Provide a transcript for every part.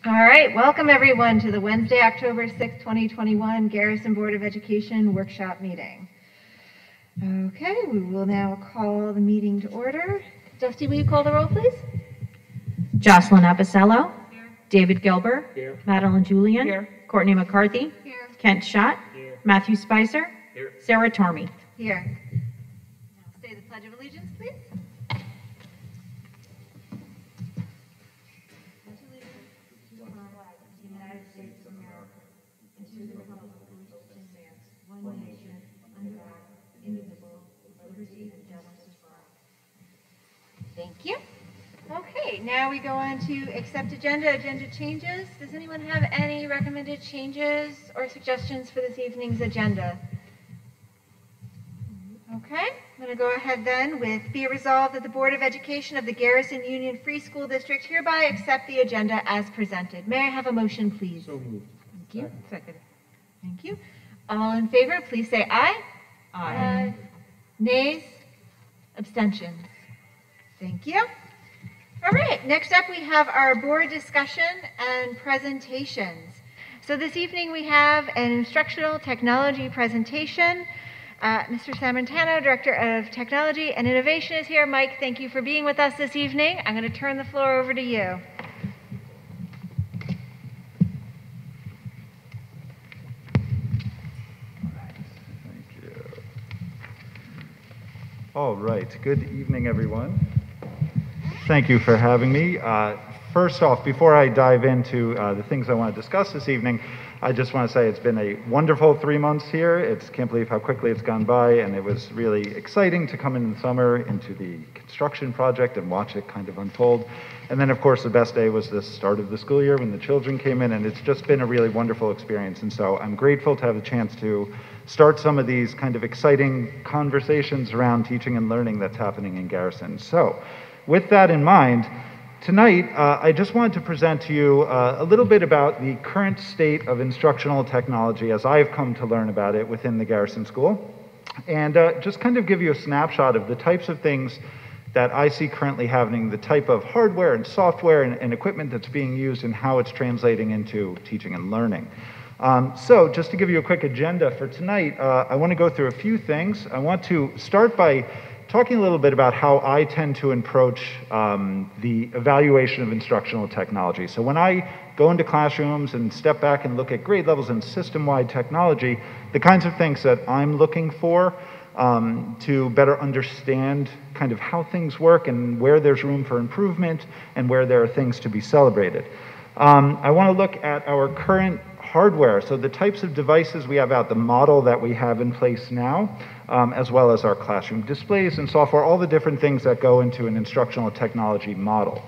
All right, welcome everyone to the Wednesday, October 6, 2021 Garrison Board of Education workshop meeting. Okay, we will now call the meeting to order. Dusty, will you call the roll, please? Jocelyn Apicello. Here. David Gilbert. Here. Madeline Julian. Here. Courtney McCarthy. Here. Kent Schott. Here. Matthew Spicer. Here. Sarah Tormey. Here. Now say the Pledge of Allegiance, please. Thank you. Okay, now we go on to accept agenda changes. Does anyone have any recommended changes or suggestions for this evening's agenda? Okay, I'm going to go ahead then with be it resolved that the Board of Education of the Garrison Union Free School District hereby accept the agenda as presented. May I have a motion, please? So moved. Thank you. Second. Thank you. All in favor, please say aye. Aye. Nays? Abstentions? Thank you. All right, next up we have our board discussion and presentations. So this evening we have an instructional technology presentation. Mr. Sammartano, Director of Technology and Innovation is here. Mike, thank you for being with us this evening. I'm going to turn the floor over to you. Thank you. All right, good evening, everyone. Thank you for having me. First off, before I dive into the things I want to discuss this evening, I just want to say it's been a wonderful 3 months here. Can't believe how quickly it's gone by, and it was really exciting to come in the summer into the construction project and watch it kind of unfold. And then, of course, the best day was the start of the school year when the children came in, and it's just been a really wonderful experience. And so I'm grateful to have the chance to start some of these kind of exciting conversations around teaching and learning that's happening in Garrison. So, with that in mind, tonight I just wanted to present to you a little bit about the current state of instructional technology as I've come to learn about it within the Garrison School, and just kind of give you a snapshot of the types of things that I see currently happening, the type of hardware and software and equipment that's being used and how it's translating into teaching and learning. So just to give you a quick agenda for tonight, I want to go through a few things. I want to start by talking a little bit about how I tend to approach the evaluation of instructional technology. So when I go into classrooms and step back and look at grade levels and system-wide technology, the kinds of things that I'm looking for to better understand kind of how things work and where there's room for improvement and where there are things to be celebrated. I want to look at our current hardware, so the types of devices we have out, the model that we have in place now, as well as our classroom displays and software, all the different things that go into an instructional technology model.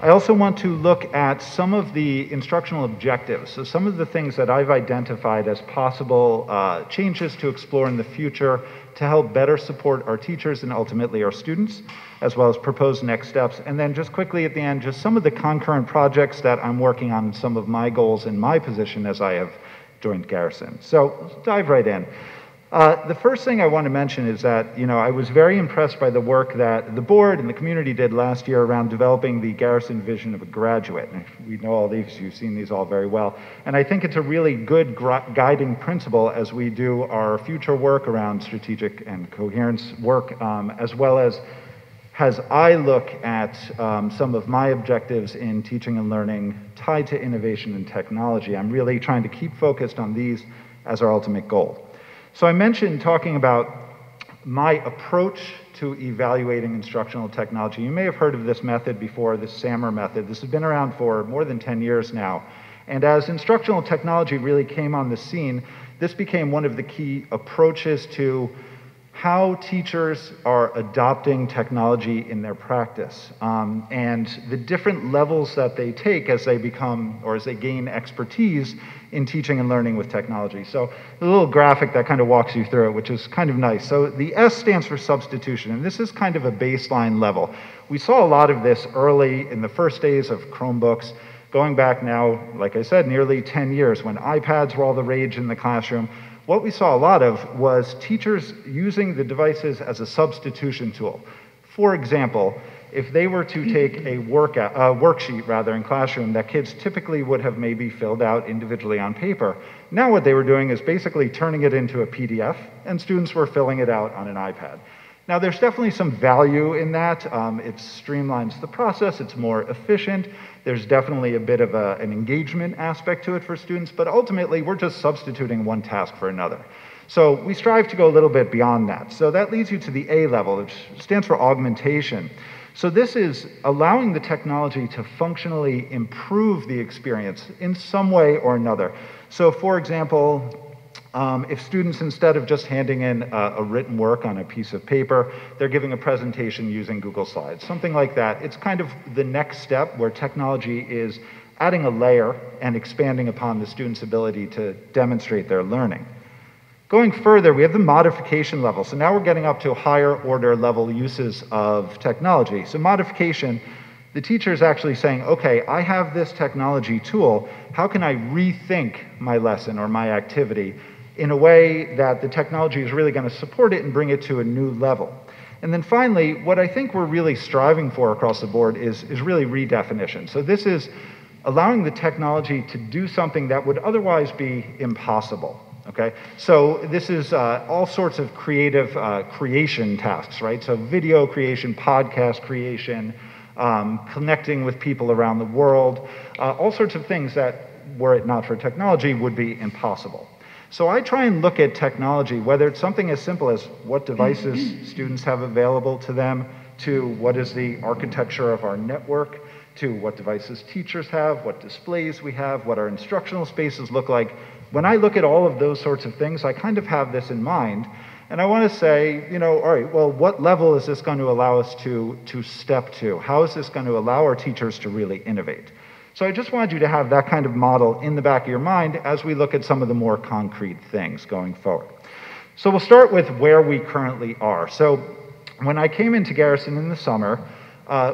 I also want to look at some of the instructional objectives, so some of the things that I've identified as possible changes to explore in the future to help better support our teachers and ultimately our students, as well as proposed next steps. And then just quickly at the end, just some of the concurrent projects that I'm working on, some of my goals in my position as I have joined Garrison. So let's dive right in. The first thing I want to mention is that, I was very impressed by the work that the board and the community did last year around developing the Garrison vision of a graduate. And we know all these, you've seen these all very well. And I think it's a really good guiding principle as we do our future work around strategic and coherence work, as well as I look at some of my objectives in teaching and learning tied to innovation and technology. I'm really trying to keep focused on these as our ultimate goal. So I mentioned talking about my approach to evaluating instructional technology. You may have heard of this method before, this SAMR method. This has been around for more than 10 years now. And as instructional technology really came on the scene, this became one of the key approaches to how teachers are adopting technology in their practice, and the different levels that they take as they become or as they gain expertise in teaching and learning with technology. So a little graphic that kind of walks you through it, which is kind of nice. So the S stands for substitution, and this is kind of a baseline level. We saw a lot of this early in the first days of Chromebooks, going back now, like I said, nearly 10 years when iPads were all the rage in the classroom. What we saw a lot of was teachers using the devices as a substitution tool. For example, if they were to take a worksheet rather in classroom that kids typically would have maybe filled out individually on paper, now what they were doing is basically turning it into a PDF, and students were filling it out on an iPad. Now, there's definitely some value in that. It streamlines the process, it's more efficient. There's definitely a bit of an engagement aspect to it for students, but ultimately we're just substituting one task for another. So we strive to go a little bit beyond that. So that leads you to the A level, which stands for augmentation. So this is allowing the technology to functionally improve the experience in some way or another. So for example, if students, instead of just handing in a written work on a piece of paper, they're giving a presentation using Google Slides, something like that. It's kind of the next step where technology is adding a layer and expanding upon the student's ability to demonstrate their learning. Going further, we have the modification level. So now we're getting up to higher order level uses of technology. So modification, the teacher is actually saying, okay, I have this technology tool. How can I rethink my lesson or my activity in a way that the technology is really going to support it and bring it to a new level? And then finally, what I think we're really striving for across the board is really redefinition. So this is allowing the technology to do something that would otherwise be impossible. Okay, so this is all sorts of creative creation tasks, right? So video creation, podcast creation, connecting with people around the world, all sorts of things that, were it not for technology, would be impossible. So I try and look at technology, whether it's something as simple as what devices students have available to them, to what is the architecture of our network, to what devices teachers have, what displays we have, what our instructional spaces look like. When I look at all of those sorts of things, I kind of have this in mind, and I want to say, you know, all right, well, what level is this going to allow us to step to? How is this going to allow our teachers to really innovate? So I just wanted you to have that kind of model in the back of your mind as we look at some of the more concrete things going forward. So we'll start with where we currently are. So when I came into Garrison in the summer,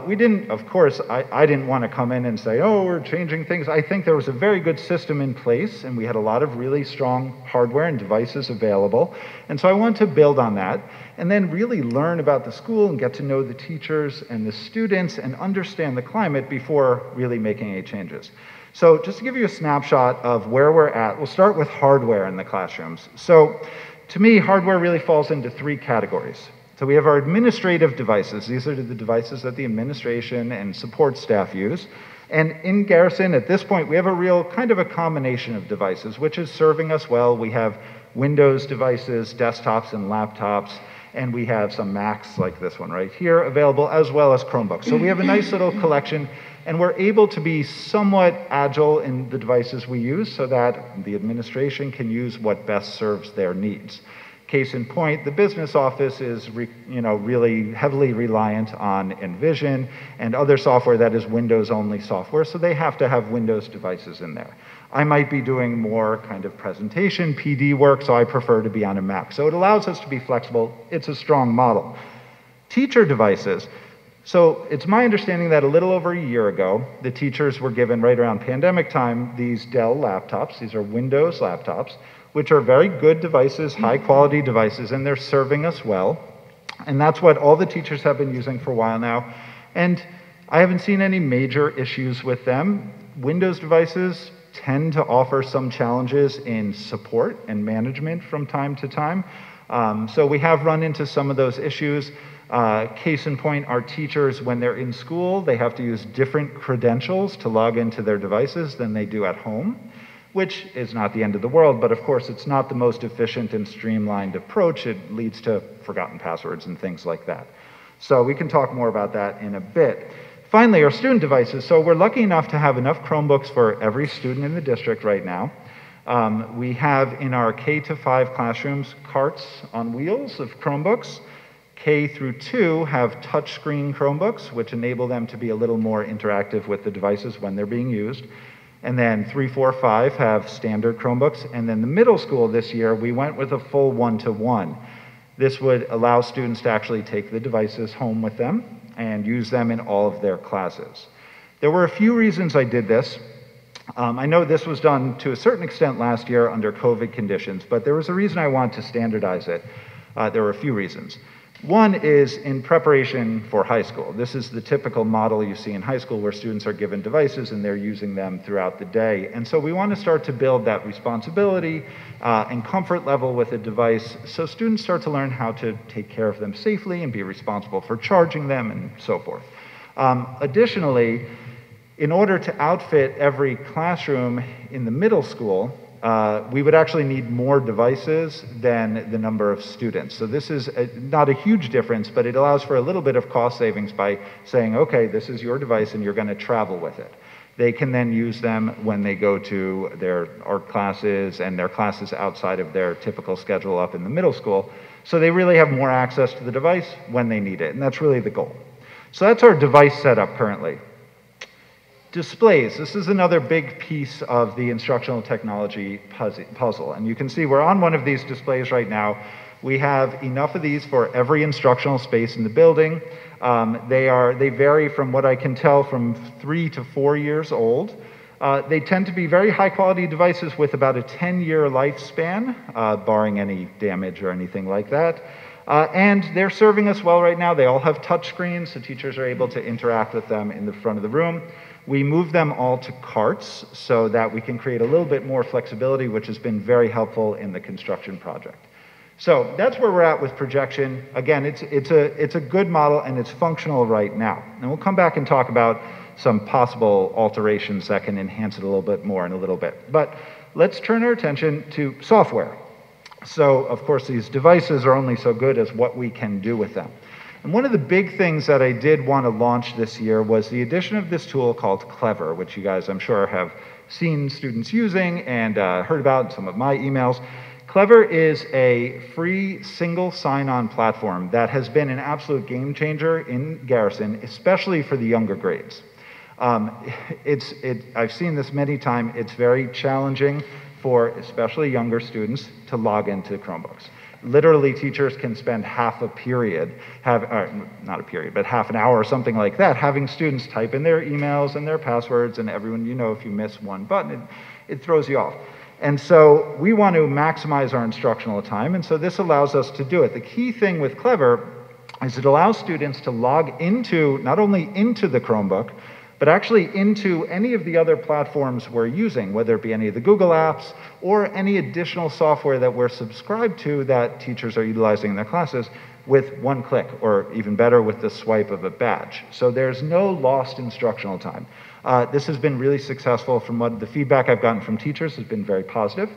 we didn't, of course, I didn't want to come in and say, oh, we're changing things. I think there was a very good system in place, and we had a lot of really strong hardware and devices available. And so I wanted to build on that, and then really learn about the school and get to know the teachers and the students and understand the climate before really making any changes. So just to give you a snapshot of where we're at, we'll start with hardware in the classrooms. So to me, hardware really falls into three categories. So we have our administrative devices. These are the devices that the administration and support staff use. And in Garrison, at this point, we have a real kind of a combination of devices, which is serving us well. We have Windows devices, desktops and laptops, and we have some Macs like this one right here available, as well as Chromebooks. So we have a nice little collection, and we're able to be somewhat agile in the devices we use so that the administration can use what best serves their needs. Case in point, the business office is really heavily reliant on Envision and other software that is Windows-only software, so they have to have Windows devices in there. I might be doing more kind of presentation, PD work, so I prefer to be on a Mac. So it allows us to be flexible. It's a strong model. Teacher devices. So it's my understanding that a little over a year ago, the teachers were given, right around pandemic time, these Dell laptops. These are Windows laptops, which are very good devices, high-quality devices, and they're serving us well. And that's what all the teachers have been using for a while now. And I haven't seen any major issues with them. Windows devices tend to offer some challenges in support and management from time to time. So we have run into some of those issues. Case in point, our teachers, when they're in school, they have to use different credentials to log into their devices than they do at home, which is not the end of the world, but of course it's not the most efficient and streamlined approach. It leads to forgotten passwords and things like that. So we can talk more about that in a bit. Finally, our student devices. So we're lucky enough to have enough Chromebooks for every student in the district right now. We have in our K-5 classrooms carts on wheels of Chromebooks. K through 2 have touchscreen Chromebooks, which enable them to be a little more interactive with the devices when they're being used. And then 3, 4, 5 have standard Chromebooks. And then the middle school this year, we went with a full 1-to-1. This would allow students to actually take the devices home with them and use them in all of their classes. There were a few reasons I did this. I know this was done to a certain extent last year under COVID conditions, but there was a reason I wanted to standardize it. There were a few reasons. One is in preparation for high school. This is the typical model you see in high school where students are given devices and they're using them throughout the day. And so we want to start to build that responsibility and comfort level with a device so students start to learn how to take care of them safely and be responsible for charging them and so forth. Additionally, in order to outfit every classroom in the middle school, we would actually need more devices than the number of students. So this is not a huge difference, but it allows for a little bit of cost savings by saying, okay, this is your device and you're going to travel with it. They can then use them when they go to their art classes and their classes outside of their typical schedule up in the middle school. So they really have more access to the device when they need it, and that's really the goal. So that's our device setup currently. Displays. This is another big piece of the instructional technology puzzle. And you can see we're on one of these displays right now. We have enough of these for every instructional space in the building. They vary from what I can tell from 3 to 4 years old. They tend to be very high quality devices with about a 10-year lifespan, barring any damage or anything like that. And they're serving us well right now. They all have touch screens, so teachers are able to interact with them in the front of the room. We move them all to carts so that we can create a little bit more flexibility, which has been very helpful in the construction project. So that's where we're at with projection. Again, it's a good model and it's functional right now. And we'll come back and talk about some possible alterations that can enhance it a little bit more in a little bit. But let's turn our attention to software. So, of course, these devices are only so good as what we can do with them. And one of the big things that I did want to launch this year was the addition of this tool called Clever, which you guys, I'm sure, have seen students using and heard about in some of my emails. Clever is a free single sign-on platform that has been an absolute game changer in Garrison, especially for the younger grades. I've seen this many times. It's very challenging for especially younger students to log into Chromebooks. Literally, teachers can spend half a period, half an hour or something like that, having students type in their emails and their passwords, and everyone, you know, if you miss one button, it throws you off. And so we want to maximize our instructional time, and so this allows us to do it. The key thing with Clever is it allows students to log into, not only into the Chromebook, but actually into any of the other platforms we're using, whether it be any of the Google apps or any additional software that we're subscribed to that teachers are utilizing in their classes with one click, or even better, with the swipe of a badge. So there's no lost instructional time. This has been really successful. From what the feedback I've gotten from teachers has been very positive.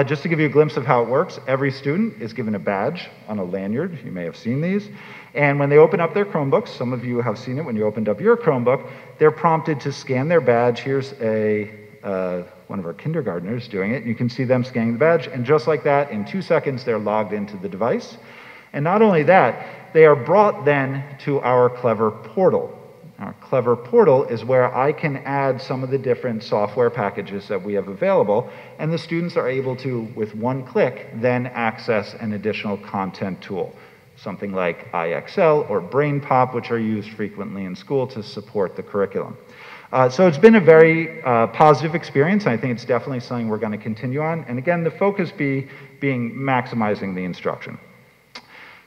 Just to give you a glimpse of how it works, every student is given a badge on a lanyard. You may have seen these. And when they open up their Chromebooks, some of you have seen it when you opened up your Chromebook, they're prompted to scan their badge. Here's one of our kindergartners doing it. And you can see them scanning the badge. And just like that, in 2 seconds, they're logged into the device. And not only that, they are brought then to our Clever portal. Our Clever portal is where I can add some of the different software packages that we have available, and the students are able to, with one click, then access an additional content tool, something like IXL or BrainPop, which are used frequently in school to support the curriculum. So it's been a very positive experience, and I think it's definitely something we're going to continue on. And again, the focus being maximizing the instruction.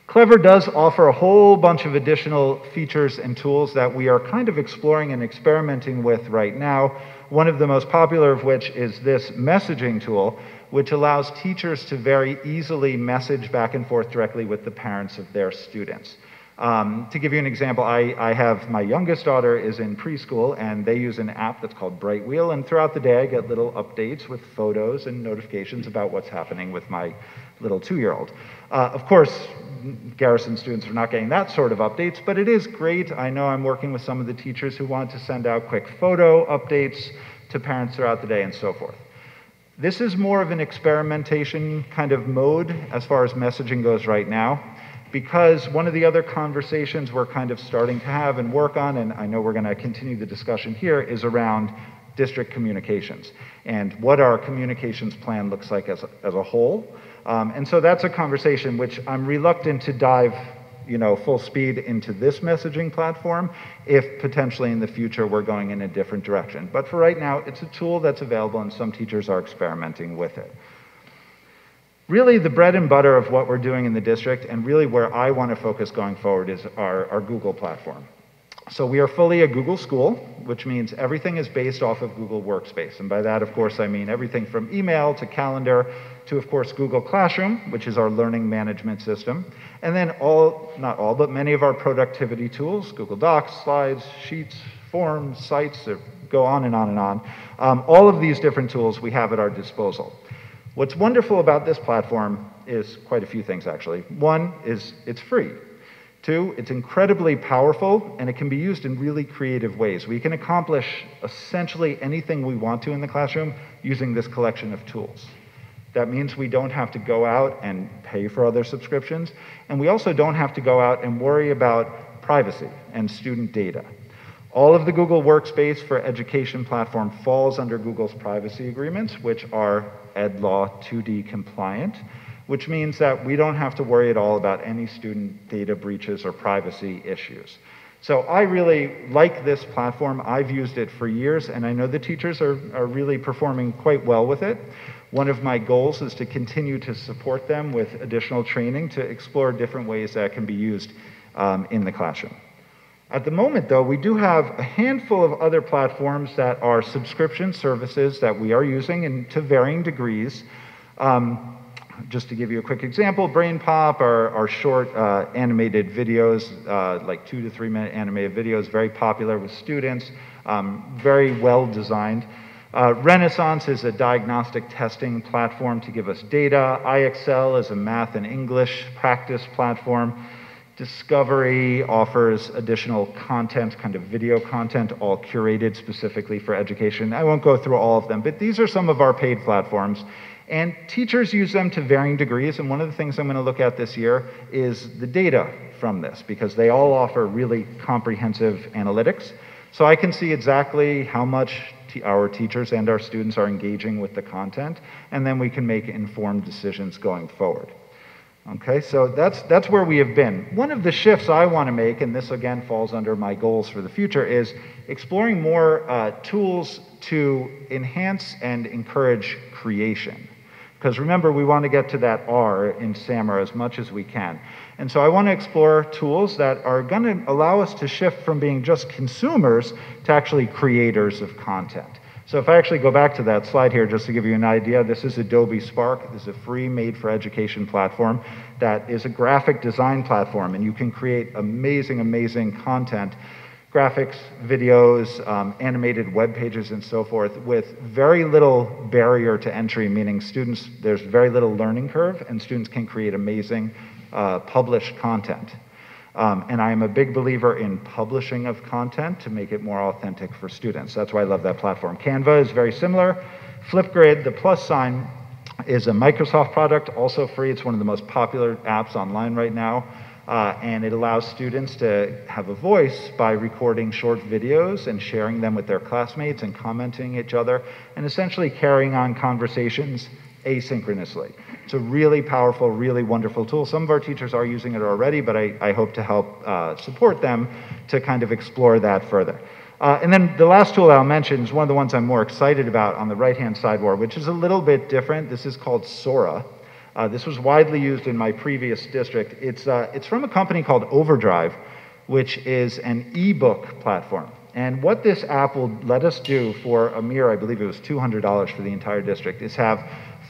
Clever does offer a whole bunch of additional features and tools that we are kind of exploring and experimenting with right now. One of the most popular of which is this messaging tool, which allows teachers to very easily message back and forth directly with the parents of their students. To give you an example, I have my youngest daughter is in preschool, and they use an app that's called Bright Wheel, and throughout the day I get little updates with photos and notifications about what's happening with my little 2-year-old. Of course, Garrison students are not getting that sort of updates, but it is great. I know I'm working with some of the teachers who want to send out quick photo updates to parents throughout the day and so forth. This is more of an experimentation kind of mode as far as messaging goes right now, because one of the other conversations we're kind of starting to have and work on, and I know we're going to continue the discussion here, is around district communications and what our communications plan looks like as a whole. And so that's a conversation which I'm reluctant to dive, full speed into this messaging platform if potentially in the future we're going in a different direction. But for right now, it's a tool that's available and some teachers are experimenting with it. Really, the bread and butter of what we're doing in the district, and really where I want to focus going forward, is our Google platform. So we are fully a Google school, which means everything is based off of Google Workspace. And by that, of course, I mean everything from email to calendar to, of course, Google Classroom, which is our learning management system. And then not all, but many of our productivity tools, Google Docs, Slides, Sheets, Forms, Sites, go on and on and on. All of these different tools we have at our disposal. What's wonderful about this platform is quite a few things, actually. One is it's free. Two, it's incredibly powerful, and it can be used in really creative ways. We can accomplish essentially anything we want to in the classroom using this collection of tools. That means we don't have to go out and pay for other subscriptions, and we also don't have to go out and worry about privacy and student data. All of the Google Workspace for Education platform falls under Google's privacy agreements, which are EdLaw 2D compliant, which means that we don't have to worry at all about any student data breaches or privacy issues. So I really like this platform. I've used it for years, and I know the teachers are really performing quite well with it. One of my goals is to continue to support them with additional training to explore different ways that can be used in the classroom. At the moment, though, we do have a handful of other platforms that are subscription services that we are using to varying degrees. Just to give you a quick example, BrainPop are short animated videos, like 2 to 3 minute animated videos, very popular with students, very well designed. Renaissance is a diagnostic testing platform to give us data. iExcel is a math and English practice platform. Discovery offers additional content, kind of video content, all curated specifically for education. I won't go through all of them, but these are some of our paid platforms. And teachers use them to varying degrees, and one of the things I'm going to look at this year is the data from this, because they all offer really comprehensive analytics. So I can see exactly how much our teachers and our students are engaging with the content, and then we can make informed decisions going forward. Okay, so that's where we have been. One of the shifts I want to make, and this again falls under my goals for the future, is exploring more tools to enhance and encourage creation. Because remember, we want to get to that R in SAMR as much as we can. And so I want to explore tools that are going to allow us to shift from being just consumers to actually creators of content. So if I actually go back to that slide here, just to give you an idea, this is Adobe Spark. This is a free made for education platform that is a graphic design platform, and you can create amazing, amazing content, graphics, videos, animated web pages, and so forth, with very little barrier to entry, meaning students, there's very little learning curve, and students can create amazing published content. And I am a big believer in publishing of content to make it more authentic for students. That's why I love that platform. Canva is very similar. Flipgrid, the plus sign, is a Microsoft product, also free. It's one of the most popular apps online right now. And it allows students to have a voice by recording short videos and sharing them with their classmates and commenting each other, and essentially carrying on conversations asynchronously. It's a really powerful, really wonderful tool. Some of our teachers are using it already, but I hope to help support them to kind of explore that further. And then the last tool I'll mention is one of the ones I'm more excited about on the right-hand sidebar, which is a little bit different. This is called Sora. This was widely used in my previous district. It's from a company called Overdrive, which is an ebook platform. And what this app will let us do for a mere, I believe it was $200 for the entire district, is have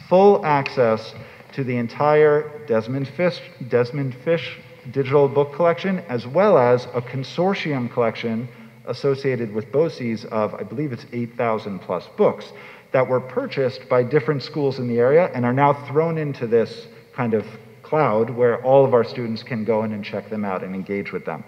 full access to the entire Desmond Fish digital book collection, as well as a consortium collection associated with BOCES of, I believe it's 8,000 plus books that were purchased by different schools in the area and are now thrown into this kind of cloud where all of our students can go in and check them out and engage with them.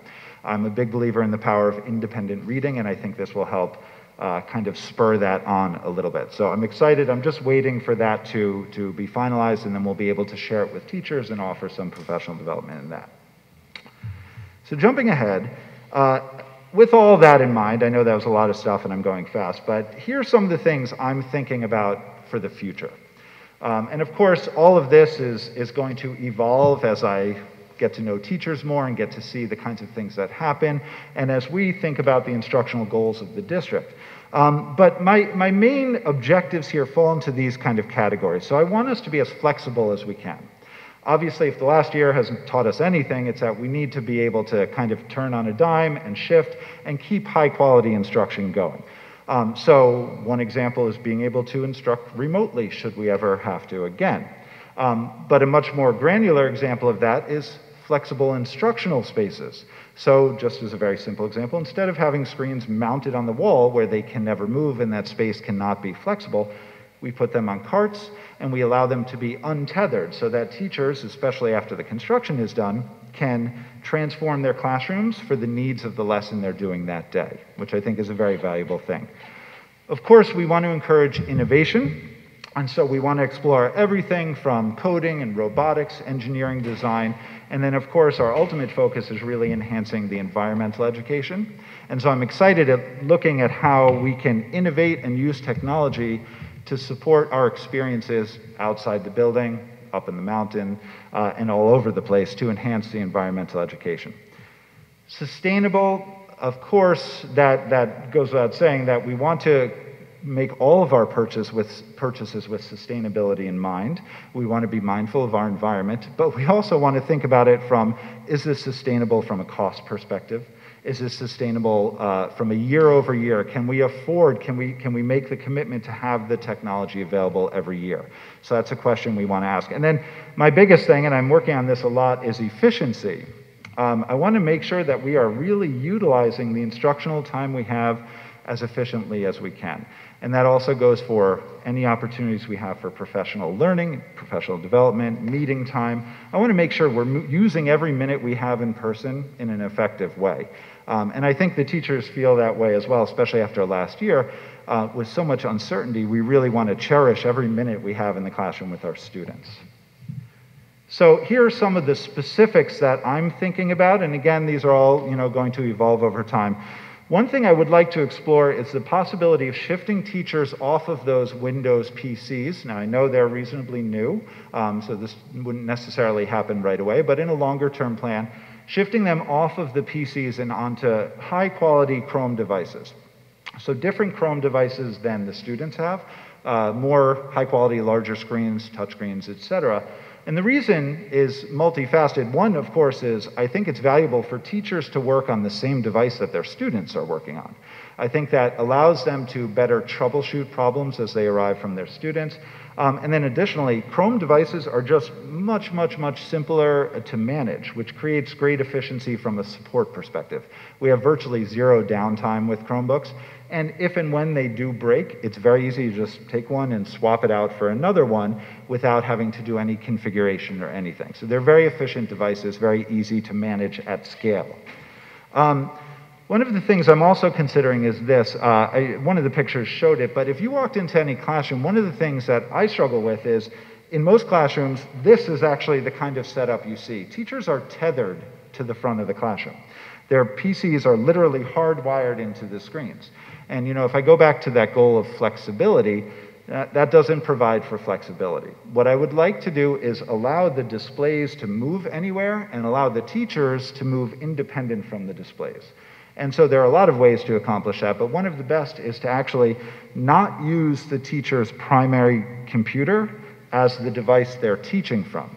I'm a big believer in the power of independent reading, and I think this will help kind of spur that on a little bit. So I'm excited. I'm just waiting for that to be finalized, and then we'll be able to share it with teachers and offer some professional development in that. So jumping ahead, with all of that in mind, I know that was a lot of stuff and I'm going fast, but here's some of the things I'm thinking about for the future. And of course, all of this is going to evolve as I get to know teachers more and get to see the kinds of things that happen, and as we think about the instructional goals of the district. But my main objectives here fall into these kind of categories. So I want us to be as flexible as we can. Obviously, if the last year hasn't taught us anything, it's that we need to be able to kind of turn on a dime and shift and keep high quality instruction going. So one example is being able to instruct remotely should we ever have to again. But a much more granular example of that is flexible instructional spaces. So just as a very simple example, instead of having screens mounted on the wall where they can never move and that space cannot be flexible, we put them on carts and we allow them to be untethered so that teachers, especially after the construction is done, can transform their classrooms for the needs of the lesson they're doing that day, which I think is a very valuable thing. Of course, we want to encourage innovation. And so we want to explore everything from coding and robotics, engineering design, and then of course our ultimate focus is really enhancing the environmental education. And so I'm excited at looking at how we can innovate and use technology to support our experiences outside the building, up in the mountain, and all over the place to enhance the environmental education. Sustainable, of course, that goes without saying that we want to make all of our purchases with sustainability in mind. We want to be mindful of our environment, but we also want to think about it from, is this sustainable from a cost perspective? Is this sustainable from a year over year? Can we afford, can we make the commitment to have the technology available every year? So that's a question we want to ask. And then my biggest thing, and I'm working on this a lot, is efficiency. I want to make sure that we are really utilizing the instructional time we have as efficiently as we can. And that also goes for any opportunities we have for professional learning, professional development, meeting time. I want to make sure we're using every minute we have in person in an effective way. And I think the teachers feel that way as well, especially after last year. With so much uncertainty, we really want to cherish every minute we have in the classroom with our students. So here are some of the specifics that I'm thinking about. And again, these are all going to evolve over time. One thing I would like to explore is the possibility of shifting teachers off of those Windows PCs. Now, I know they're reasonably new, so this wouldn't necessarily happen right away, but in a longer-term plan, shifting them off of the PCs and onto high-quality Chrome devices. So different Chrome devices than the students have, more high-quality, larger screens, touchscreens, etc. And the reason is multifaceted. One, of course, is I think it's valuable for teachers to work on the same device that their students are working on. I think that allows them to better troubleshoot problems as they arrive from their students. And then additionally, Chrome devices are just much, much, much simpler to manage, which creates great efficiency from a support perspective. We have virtually zero downtime with Chromebooks. And if and when they do break, it's very easy to just take one and swap it out for another one without having to do any configuration or anything. So they're very efficient devices, very easy to manage at scale. One of the things I'm also considering is this. One of the pictures showed it, but if you walked into any classroom, one of the things that I struggle with is, in most classrooms, this is actually the kind of setup you see. Teachers are tethered to the front of the classroom. Their PCs are literally hardwired into the screens. And if I go back to that goal of flexibility, that doesn't provide for flexibility. What I would like to do is allow the displays to move anywhere and allow the teachers to move independent from the displays. And so there are a lot of ways to accomplish that, but one of the best is to actually not use the teacher's primary computer as the device they're teaching from.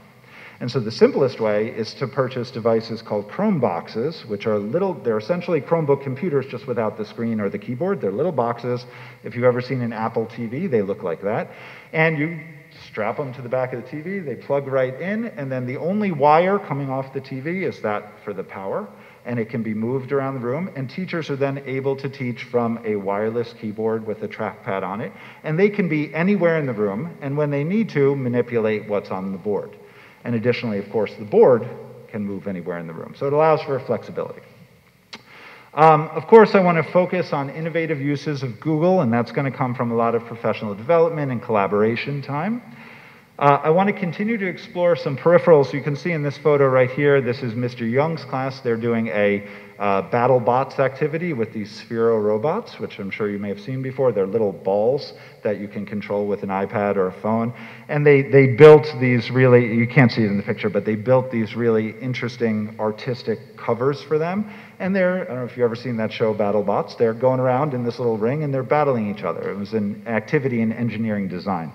And so the simplest way is to purchase devices called Chromeboxes, which are they're essentially Chromebook computers just without the screen or the keyboard. They're little boxes. If you've ever seen an Apple TV, they look like that. And you strap them to the back of the TV, they plug right in, and then the only wire coming off the TV is that for the power, and it can be moved around the room, and teachers are then able to teach from a wireless keyboard with a trackpad on it, and they can be anywhere in the room, and when they need to, manipulate what's on the board. And additionally, of course, the board can move anywhere in the room. So it allows for flexibility. Of course, I want to focus on innovative uses of Google, and that's going to come from a lot of professional development and collaboration time. I want to continue to explore some peripherals. You can see in this photo right here, this is Mr. Young's class. They're doing a battle bots activity with these Sphero robots, which I'm sure you may have seen before. They're little balls that you can control with an iPad or a phone. And they built these really, you can't see it in the picture, but they built these really interesting artistic covers for them. And they're, I don't know if you've ever seen that show, Battle Bots, they're going around in this little ring and they're battling each other. It was an activity in engineering design.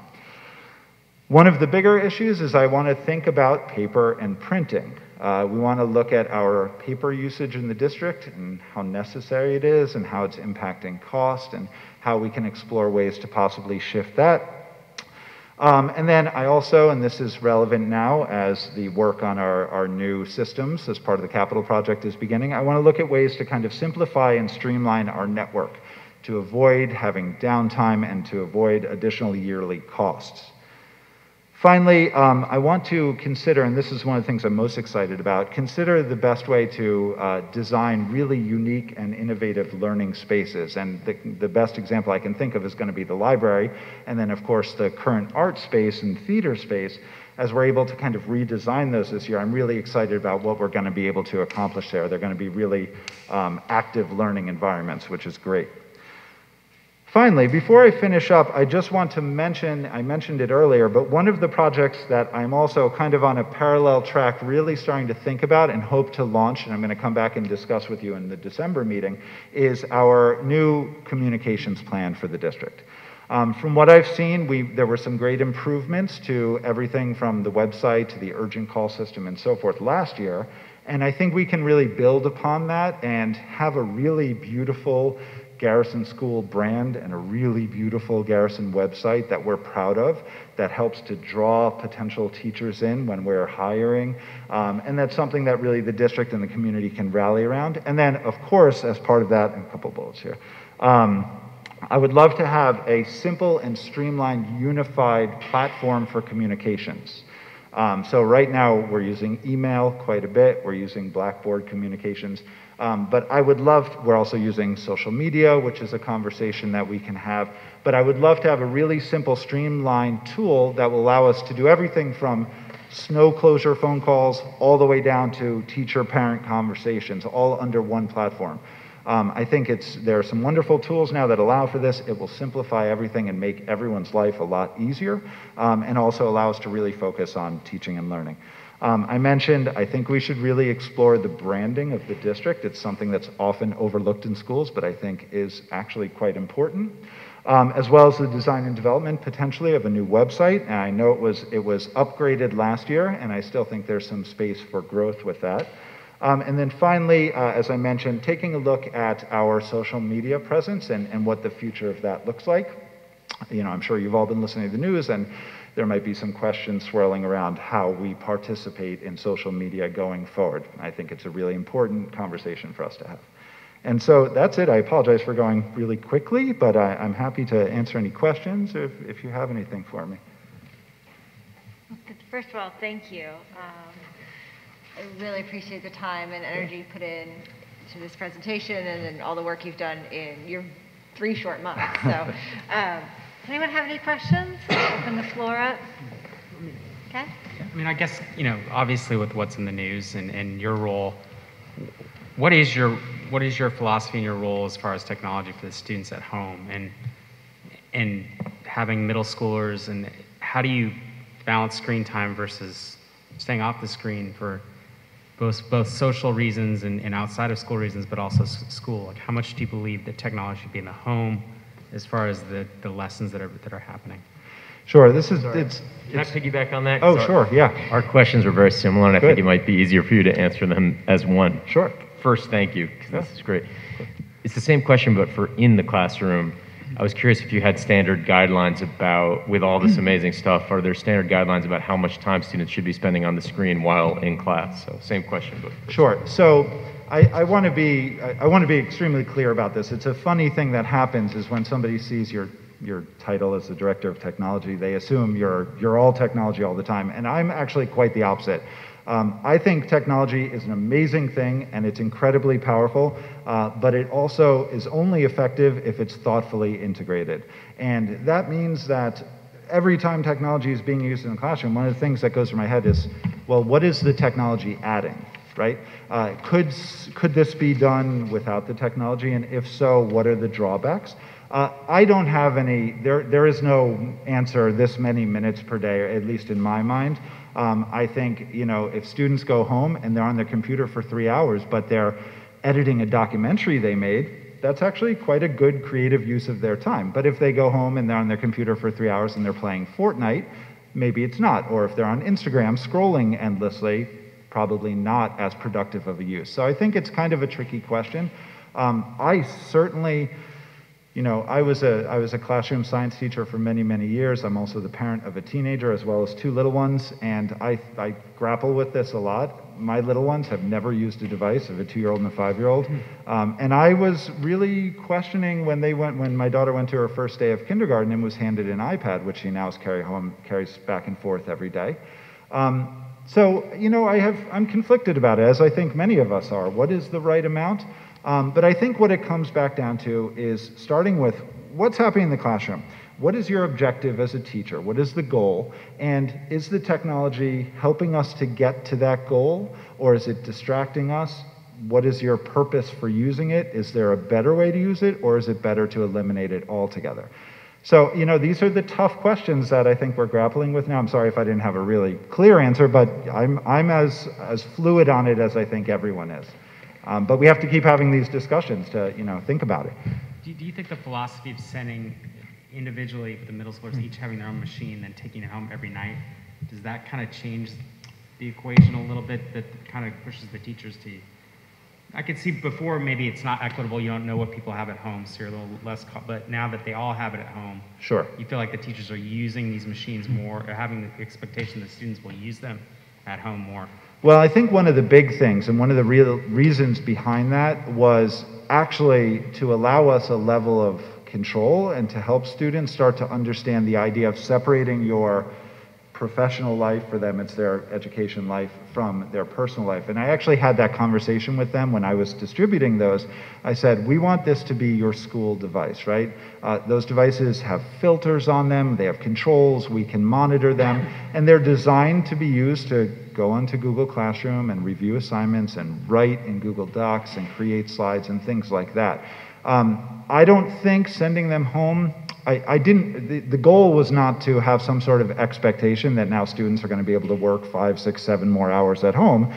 One of the bigger issues is I want to think about paper and printing. We want to look at our paper usage in the district and how necessary it is and how it's impacting cost and how we can explore ways to possibly shift that. And then I also, and this is relevant now as the work on our new systems as part of the capital project is beginning, I want to look at ways to kind of simplify and streamline our network to avoid having downtime and to avoid additional yearly costs. Finally, I want to consider, and this is one of the things I'm most excited about, consider the best way to design really unique and innovative learning spaces. And the best example I can think of is going to be the library, and then of course the current art space and theater space. As we're able to kind of redesign those this year, I'm really excited about what we're going to be able to accomplish there. They're going to be really active learning environments, which is great. Finally, before I finish up, I just want to mention, I mentioned it earlier, but one of the projects that I'm also kind of on a parallel track really starting to think about and hope to launch, and I'm going to come back and discuss with you in the December meeting, is our new communications plan for the district. From what I've seen, there were some great improvements to everything from the website to the urgent call system and so forth last year, and I think we can really build upon that and have a really beautiful Garrison School brand and a really beautiful Garrison website that we're proud of, that helps to draw potential teachers in when we're hiring. And that's something that really the district and the community can rally around. And then, of course, as part of that, and a couple bullets here, I would love to have a simple and streamlined, unified platform for communications. So right now, we're using email quite a bit. We're using Blackboard communications. But I would love, we're also using social media, which is a conversation that we can have. But I would love to have a really simple, streamlined tool that will allow us to do everything from snow closure phone calls all the way down to teacher-parent conversations, all under one platform. I think there are some wonderful tools now that allow for this. It will simplify everything and make everyone's life a lot easier, and also allow us to really focus on teaching and learning. I mentioned, I think we should really explore the branding of the district. It's something that's often overlooked in schools, but I think is actually quite important. As well as the design and development, potentially, of a new website. And I know it was upgraded last year, and I still think there's some space for growth with that. And then finally, as I mentioned, taking a look at our social media presence and what the future of that looks like. You know, I'm sure you've all been listening to the news, and there might be some questions swirling around how we participate in social media going forward. I think it's a really important conversation for us to have. And so that's it. I apologize for going really quickly, but I'm happy to answer any questions if you have anything for me. First of all, thank you. I really appreciate the time and energy you put in to this presentation and then all the work you've done in your 3 short months. So, does anyone have any questions? Open the floor up. Okay. I mean, I guess, you know, obviously with what's in the news and your role, what is your philosophy and your role as far as technology for the students at home and having middle schoolers, and how do you balance screen time versus staying off the screen for both social reasons and outside of school reasons, but also school? Like, how much do you believe that technology should be in the home as far as the lessons that are happening? Sure, Can I piggyback on that? Oh, sure, yeah. Our questions are very similar, and I think it might be easier for you to answer them as one. Sure. First, thank you, because this is great. It's the same question, but for in the classroom. I was curious if you had standard guidelines about, with all this amazing stuff, are there standard guidelines about how much time students should be spending on the screen while in class? So same question, but sure. So I want to be extremely clear about this. It's a funny thing that happens is when somebody sees your title as the director of technology, they assume you're all technology all the time, and I'm actually quite the opposite. I think technology is an amazing thing and it's incredibly powerful, but it also is only effective if it's thoughtfully integrated. And that means that every time technology is being used in the classroom, one of the things that goes through my head is, well, what is the technology adding? right? Could this be done without the technology? And if so, what are the drawbacks? I don't have any, there is no answer this many minutes per day, or at least in my mind. I think, if students go home and they're on their computer for 3 hours, but they're editing a documentary they made, that's actually quite a good creative use of their time. But if they go home and they're on their computer for 3 hours and they're playing Fortnite, maybe it's not. Or if they're on Instagram scrolling endlessly, probably not as productive of a use. So I think it's kind of a tricky question. I certainly, I was a classroom science teacher for many, many years. I'm also the parent of a teenager as well as 2 little ones, and I grapple with this a lot. My little ones have never used a device, of a 2-year-old and a 5-year-old. And I was really questioning when my daughter went to her first day of kindergarten and was handed an iPad, which she now carries back and forth every day. So, I'm conflicted about it, as I think many of us are. What is the right amount? But I think what it comes back down to is starting with what's happening in the classroom. What is your objective as a teacher? What is the goal? And is the technology helping us to get to that goal, or is it distracting us? What is your purpose for using it? Is there a better way to use it, or is it better to eliminate it altogether? So, these are the tough questions that I think we're grappling with now. I'm sorry if I didn't have a really clear answer, but I'm as fluid on it as I think everyone is. But we have to keep having these discussions to, think about it. Do you think the philosophy of sending individually with the middle schoolers, each having their own machine and taking it home every night, does that kind of change the equation a little bit, that kind of pushes the teachers to, I could see before maybe it's not equitable, you don't know what people have at home, so you're a little less, but now that they all have it at home, sure, you feel like the teachers are using these machines more, or having the expectation that students will use them at home more? Well, I think one of the big things, and one of the real reasons behind that, was actually to allow us a level of control and to help students start to understand the idea of separating your professional life, for them it's their education life, from their personal life. And I actually had that conversation with them when I was distributing those. I said, we want this to be your school device, right? Those devices have filters on them, they have controls, we can monitor them, and they're designed to be used to go onto Google Classroom and review assignments and write in Google Docs and create slides and things like that. I don't think sending them home, the goal was not to have some sort of expectation that now students are going to be able to work 5, 6, 7 more hours at home.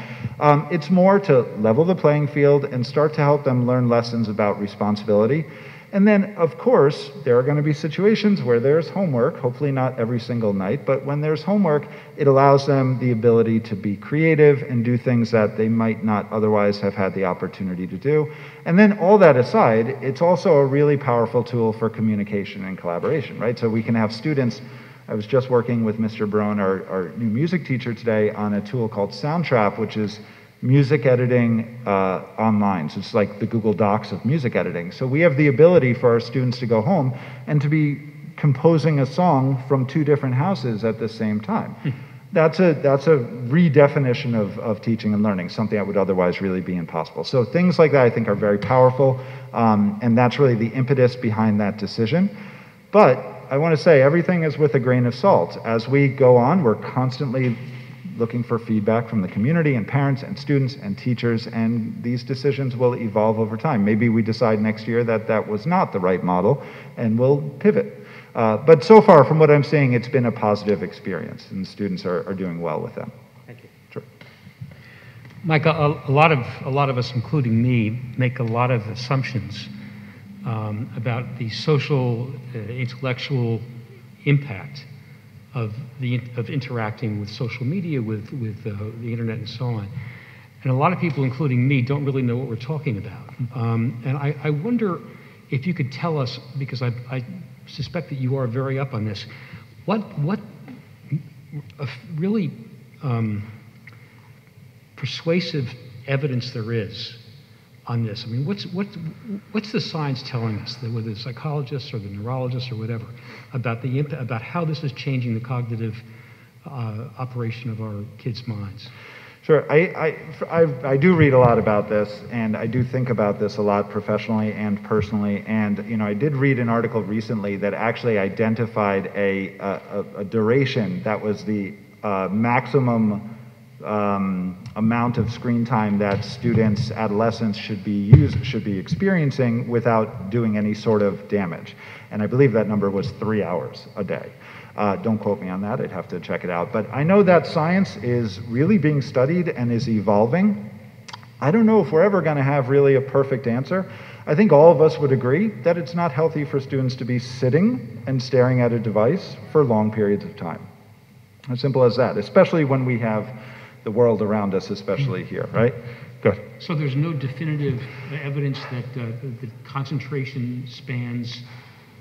It's more to level the playing field and start to help them learn lessons about responsibility. And then, of course, there are going to be situations where there's homework, hopefully not every single night, but when there's homework, it allows them the ability to be creative and do things that they might not otherwise have had the opportunity to do. And then all that aside, it's also a really powerful tool for communication and collaboration, right? So we can have students, I was just working with Mr. Brown, our new music teacher today, on a tool called Soundtrap, which is music editing online. So it's like the Google Docs of music editing. So we have the ability for our students to go home and to be composing a song from 2 different houses at the same time. That's a redefinition of teaching and learning, something that would otherwise really be impossible. So things like that I think are very powerful, and that's really the impetus behind that decision. But I want to say everything is with a grain of salt. As we go on, we're constantly looking for feedback from the community and parents and students and teachers, and these decisions will evolve over time. Maybe we decide next year that that was not the right model, and we'll pivot. But so far, from what I'm seeing, it's been a positive experience, and students are doing well with them. Thank you. Sure. Mike, a lot of us, including me, make a lot of assumptions about the social, intellectual impact of interacting with social media, with the internet and so on. And a lot of people, including me, don't really know what we're talking about. And I wonder if you could tell us, because I suspect that you are very up on this, what really persuasive evidence there is on this. I mean, what's the science telling us, that whether the psychologists or the neurologists or whatever, about how this is changing the cognitive operation of our kids' minds? Sure. I do read a lot about this, and I do think about this a lot professionally and personally. And I did read an article recently that actually identified a duration that was the maximum amount of screen time that students, adolescents should be experiencing without doing any sort of damage. And I believe that number was 3 hours a day. Don't quote me on that, I'd have to check it out. But I know that science is really being studied and is evolving. I don't know if we're ever going to have really a perfect answer. I think all of us would agree that it's not healthy for students to be sitting and staring at a device for long periods of time. As simple as that, especially when we have the world around us, especially here, right? Good. So there's no definitive evidence that the concentration spans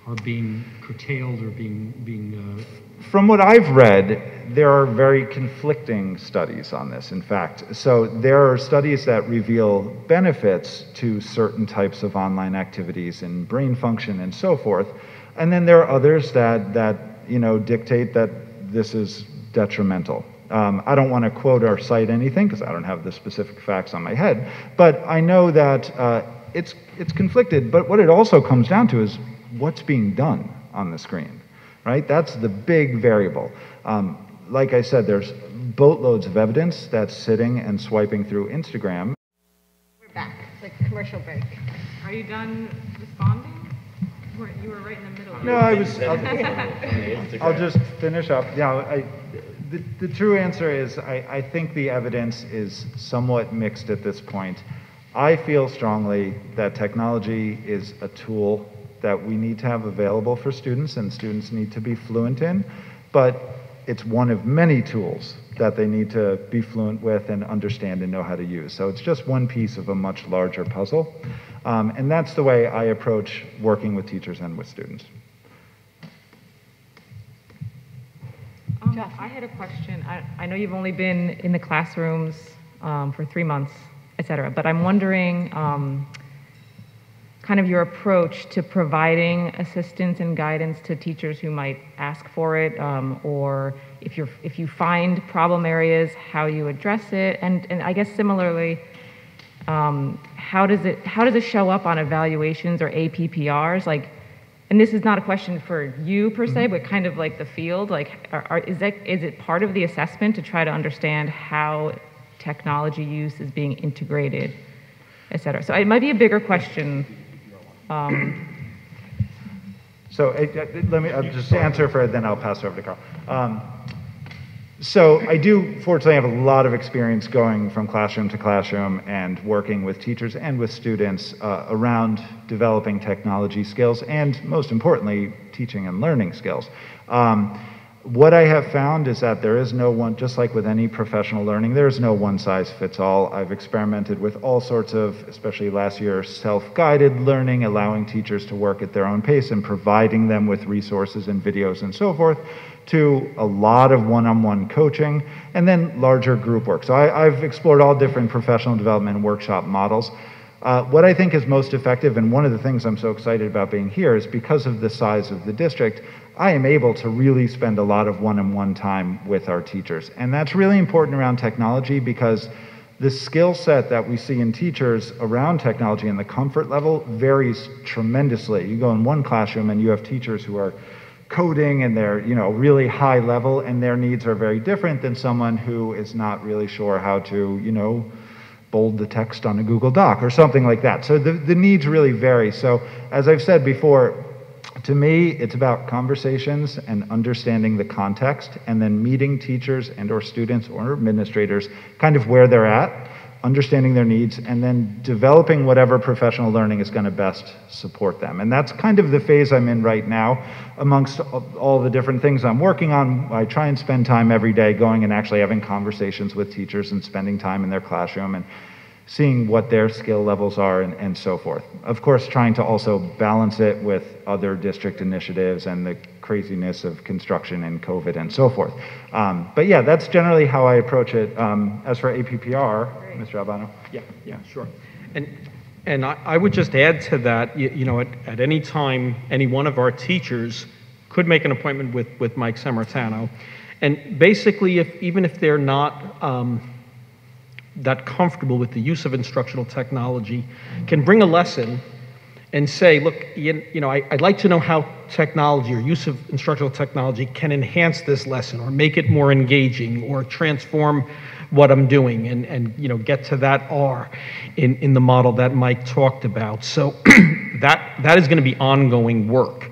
are being curtailed or being From what I've read, there are very conflicting studies on this, in fact. So there are studies that reveal benefits to certain types of online activities and brain function and so forth. And then there are others that dictate that this is detrimental. I don't want to quote or cite anything because I don't have the specific facts on my head, but I know that it's conflicted. But what it also comes down to is what's being done on the screen, right? That's the big variable. Like I said, there's boatloads of evidence that's sitting and swiping through Instagram. We're back. It's like a commercial break. Are you done responding? You were right in the middle. No, I'll just finish up. The true answer is I think the evidence is somewhat mixed at this point. I feel strongly that technology is a tool that we need to have available for students and students need to be fluent in, but it's one of many tools that they need to be fluent with and understand and know how to use. So it's just one piece of a much larger puzzle. And that's the way I approach working with teachers and with students. I had a question. I know you've only been in the classrooms for 3 months, et cetera, but I'm wondering kind of your approach to providing assistance and guidance to teachers who might ask for it, or if you find problem areas, how you address it, and I guess similarly, how does it show up on evaluations or APPRs? Like, and this is not a question for you per se, but kind of like the field. Like, is it part of the assessment to try to understand how technology use is being integrated, et cetera? So it might be a bigger question. So I'll just answer for it, then I'll pass it over to Carl. So I do fortunately have a lot of experience going from classroom to classroom and working with teachers and with students around developing technology skills and, most importantly, teaching and learning skills. What I have found is that there is no one, just like with any professional learning, there is no one size fits all. I've experimented with all sorts of, especially last year, self-guided learning, allowing teachers to work at their own pace and providing them with resources and videos and so forth, to a lot of one-on-one coaching, and then larger group work. So I've explored all different professional development workshop models. What I think is most effective, and one of the things I'm so excited about being here, is because of the size of the district, I am able to really spend a lot of one-on-one time with our teachers. And that's really important around technology because the skill set that we see in teachers around technology and the comfort level varies tremendously. You go in one classroom and you have teachers who are coding and they're really high level and their needs are very different than someone who is not really sure how to bold the text on a Google Doc or something like that. So the needs really vary. So as I've said before, to me, it's about conversations and understanding the context and then meeting teachers and or students or administrators kind of where they're at, understanding their needs, and then developing whatever professional learning is going to best support them. And that's kind of the phase I'm in right now. Amongst all the different things I'm working on, I try and spend time every day going and actually having conversations with teachers and spending time in their classroom and seeing what their skill levels are and so forth. Of course, trying to also balance it with other district initiatives and the craziness of construction and COVID and so forth. But yeah, that's generally how I approach it. As for APPR, Mr. Albano. Yeah, sure. And I would just add to that, at any time, any one of our teachers could make an appointment with Mike Sammartano. And basically, even if they're not that comfortable with the use of instructional technology, can bring a lesson and say, look, I'd like to know how technology or use of instructional technology can enhance this lesson or make it more engaging or transform what I'm doing and get to that R in the model that Mike talked about. So that is going to be ongoing work.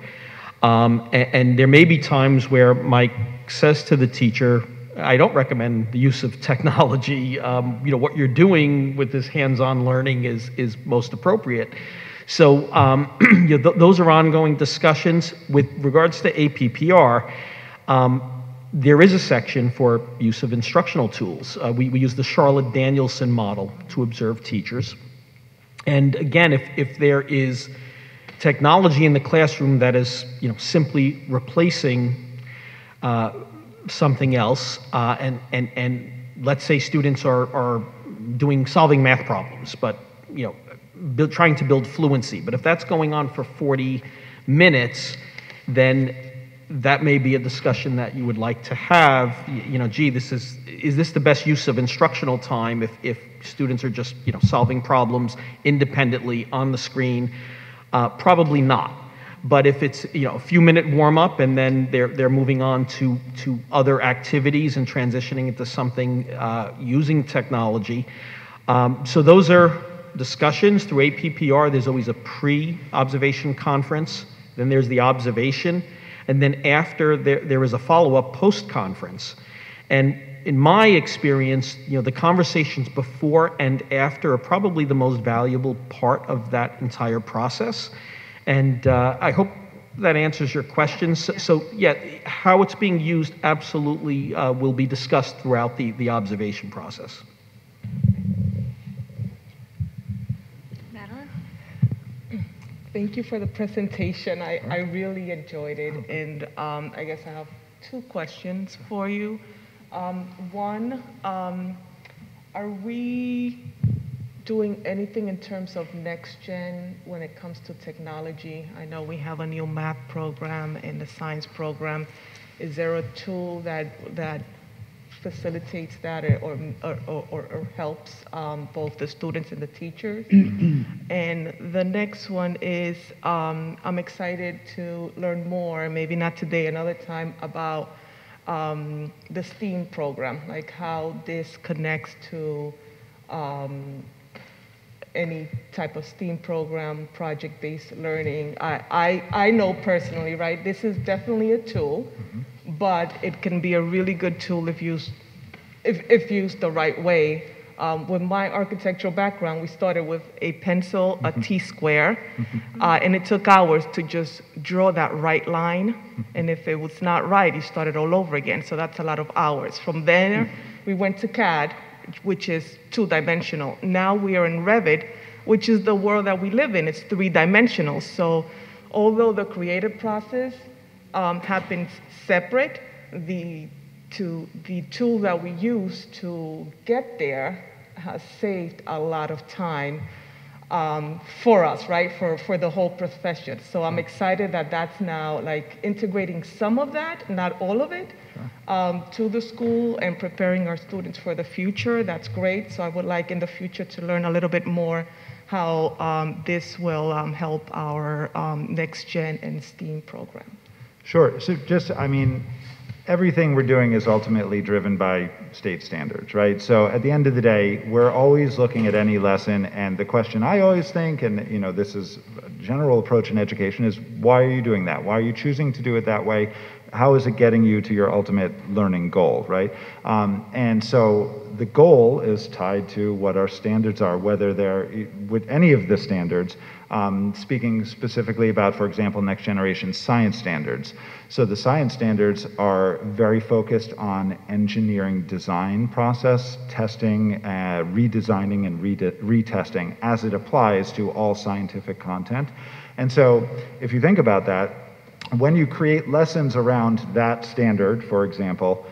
And there may be times where Mike says to the teacher, I don't recommend the use of technology. What you're doing with this hands-on learning is most appropriate. So those are ongoing discussions. With regards to APPR, there is a section for use of instructional tools. We use the Charlotte Danielson model to observe teachers. And again, if there is technology in the classroom that is simply replacing something else, and let's say students are solving math problems, but trying to build fluency. But if that's going on for 40 minutes, then that may be a discussion that you would like to have. Gee, is this the best use of instructional time if students are just solving problems independently on the screen? Probably not. But if it's a few minute warm up and then they're moving on to other activities and transitioning into something using technology, so those are discussions through APPR. There's always a pre-observation conference, then there's the observation, and then after there is a follow-up post-conference. And in my experience, the conversations before and after are probably the most valuable part of that entire process. And I hope that answers your questions. So yeah, how it's being used absolutely will be discussed throughout the observation process. Thank you for the presentation. I really enjoyed it, and I guess I have two questions for you. One, are we doing anything in terms of next gen when it comes to technology? I know we have a new math program and the science program. Is there a tool that facilitates that or helps both the students and the teachers? And the next one is, I'm excited to learn more, maybe not today, another time, about the STEAM program, like how this connects to any type of STEAM program, project-based learning. I know personally, right, this is definitely a tool, but it can be a really good tool if used the right way. With my architectural background, we started with a pencil, a T-square, and it took hours to just draw that right line. And if it was not right, you started all over again. So that's a lot of hours. From there, we went to CAD, which is two-dimensional. Now we are in Revit, which is the world that we live in. It's three-dimensional. So although the creative process happens separate, the tool that we use to get there has saved a lot of time for us, right? For the whole profession. So I'm excited that that's now like integrating some of that, not all of it, to the school and preparing our students for the future. That's great. So I would like in the future to learn a little bit more how this will help our next gen and STEAM program. Sure. So just, everything we're doing is ultimately driven by state standards, right? So at the end of the day, we're always looking at any lesson, and the question I always think, and this is a general approach in education, is why are you doing that? Why are you choosing to do it that way? How is it getting you to your ultimate learning goal, right? And so the goal is tied to what our standards are, whether they're with any of the standards, speaking specifically about, for example, next generation science standards. So the science standards are very focused on engineering design process, testing, redesigning, and retesting as it applies to all scientific content. And so if you think about that, when you create lessons around that standard, for example,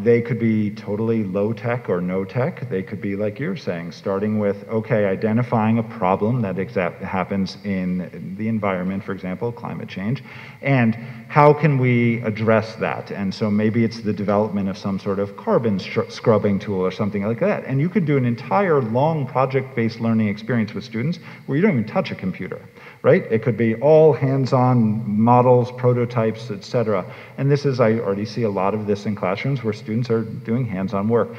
they could be totally low tech or no tech. They could be, like you're saying, starting with, okay, identifying a problem that happens in the environment, for example, climate change, and how can we address that? And so maybe it's the development of some sort of carbon scrubbing tool or something like that. And you could do an entire long project-based learning experience with students where you don't even touch a computer, right? It could be all hands-on models, prototypes, etc. And this is, I already see a lot of this in classrooms where students are doing hands-on work.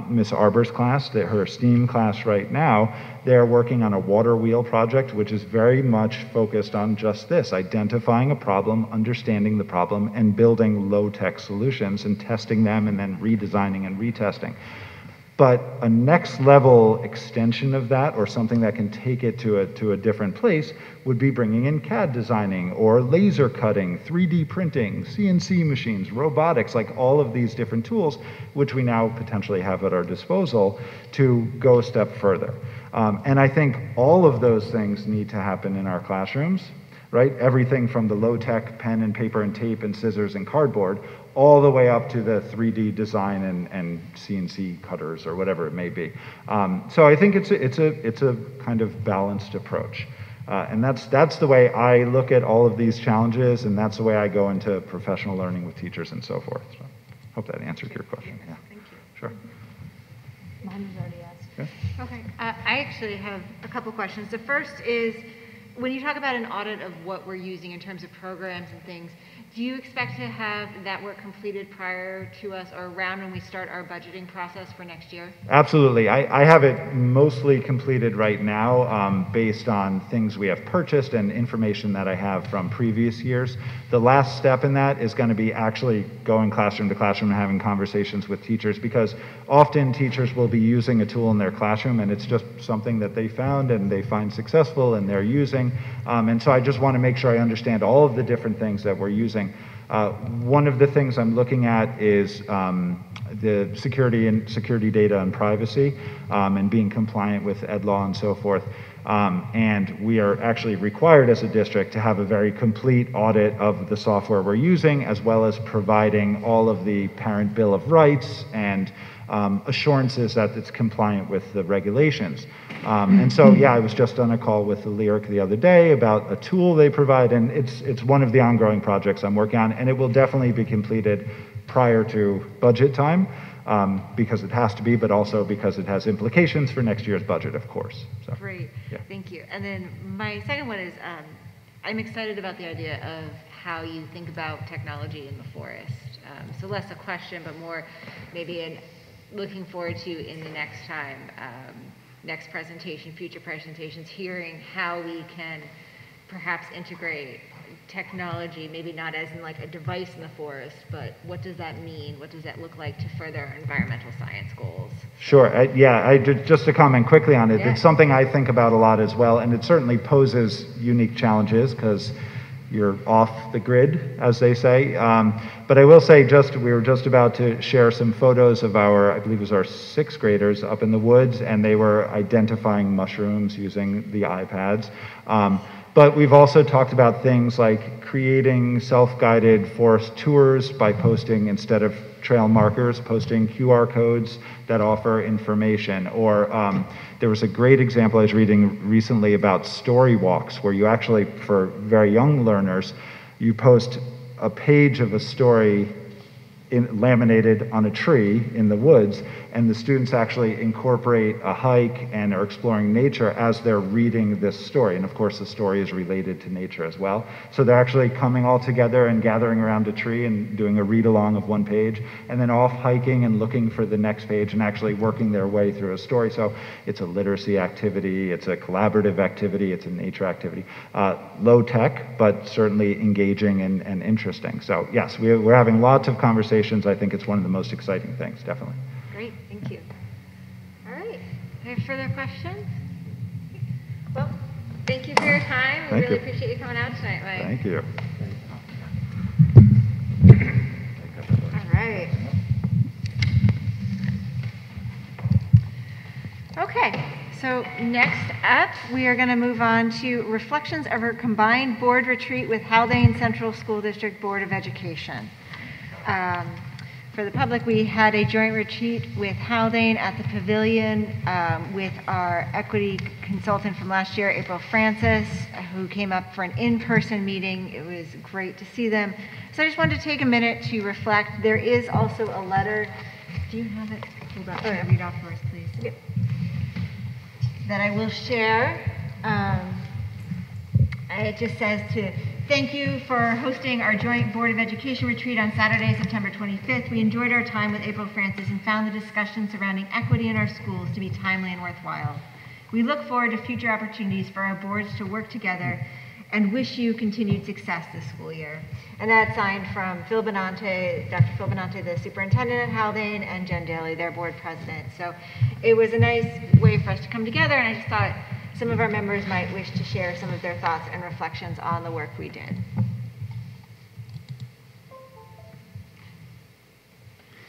Miss Arbor's class, her STEAM class right now, they're working on a water wheel project, which is very much focused on just this, identifying a problem, understanding the problem, and building low-tech solutions and testing them and then redesigning and retesting. But a next level extension of that, or something that can take it to a different place, would be bringing in CAD designing or laser cutting, 3D printing, CNC machines, robotics, like all of these different tools, which we now potentially have at our disposal to go a step further. And I think all of those things need to happen in our classrooms, right? Everything from the low-tech pen and paper and tape and scissors and cardboard, all the way up to the 3D design and CNC cutters or whatever it may be. So I think it's a kind of balanced approach. And that's the way I look at all of these challenges, and that's the way I go into professional learning with teachers and so forth. So hope that answered your question. Yeah. Thank you. Sure. Mine was already asked. Okay, I actually have a couple questions. The first is, when you talk about an audit of what we're using in terms of programs and things, do you expect to have that work completed prior to us or around when we start our budgeting process for next year? Absolutely. I have it mostly completed right now based on things we have purchased and information that I have from previous years. The last step in that is going to be actually going classroom to classroom and having conversations with teachers, because often teachers will be using a tool in their classroom and it's just something that they found and they find successful and they're using. And so I just want to make sure I understand all of the different things that we're using. One of the things I'm looking at is the security data and privacy and being compliant with ed law and so forth. And we are actually required as a district to have a very complete audit of the software we're using, as well as providing all of the parent bill of rights and assurances that it's compliant with the regulations. And so, yeah, I was just on a call with the Lyric the other day about a tool they provide, and it's one of the ongoing projects I'm working on, and it will definitely be completed prior to budget time, because it has to be, but also because it has implications for next year's budget, of course. So, Great, yeah. Thank you. And then my second one is, I'm excited about the idea of how you think about technology in the forest. So less a question, but more maybe looking forward to in the next time, next presentation, future presentations, hearing how we can perhaps integrate technology, maybe not as in like a device in the forest, but what does that mean? What does that look like to further our environmental science goals? Sure. Just to comment quickly on it, Yeah. It's something I think about a lot as well, and it certainly poses unique challenges because you're off the grid, as they say. But I will say, we were just about to share some photos of I believe it was our 6th graders up in the woods, and they were identifying mushrooms using the iPads. But we've also talked about things like creating self-guided forest tours by posting, instead of trail markers, posting QR codes that offer information. Or there was a great example I was reading recently about story walks, where you actually, for very young learners, you post a page of a story laminated on a tree in the woods, and the students actually incorporate a hike and are exploring nature as they're reading this story. And of course, the story is related to nature as well. So they're actually coming all together and gathering around a tree and doing a read along of one page, and then off hiking and looking for the next page and actually working their way through a story. So it's a literacy activity, it's a collaborative activity, it's a nature activity. Low tech, but certainly engaging and interesting. So yes, we're having lots of conversations. I think it's one of the most exciting things, definitely. Great, thank you. All right, any further questions? Well, thank you for your time. We really appreciate you coming out tonight, Mike. Thank you. All right. Okay, so next up, we are going to move on to reflections of our combined board retreat with Haldane Central School District Board of Education. For the public, we had a joint retreat with Haldane at the Pavilion with our equity consultant from last year, April Francis, who came up for an in-person meeting. It was great to see them. So I just wanted to take a minute to reflect. There is also a letter. Do you have it? Hold on. Oh, read off for us, please. Yep. That I will share. It just says to thank you for hosting our joint Board of Education retreat on Saturday, September 25th. We enjoyed our time with April Francis and found the discussion surrounding equity in our schools to be timely and worthwhile. We look forward to future opportunities for our boards to work together and wish you continued success this school year. And that's signed from Phil Benante, Dr. Phil Benante, the superintendent at Haldane, and Jen Daly, their board president. So it was a nice way for us to come together, and I just thought some of our members might wish to share some of their thoughts and reflections on the work we did.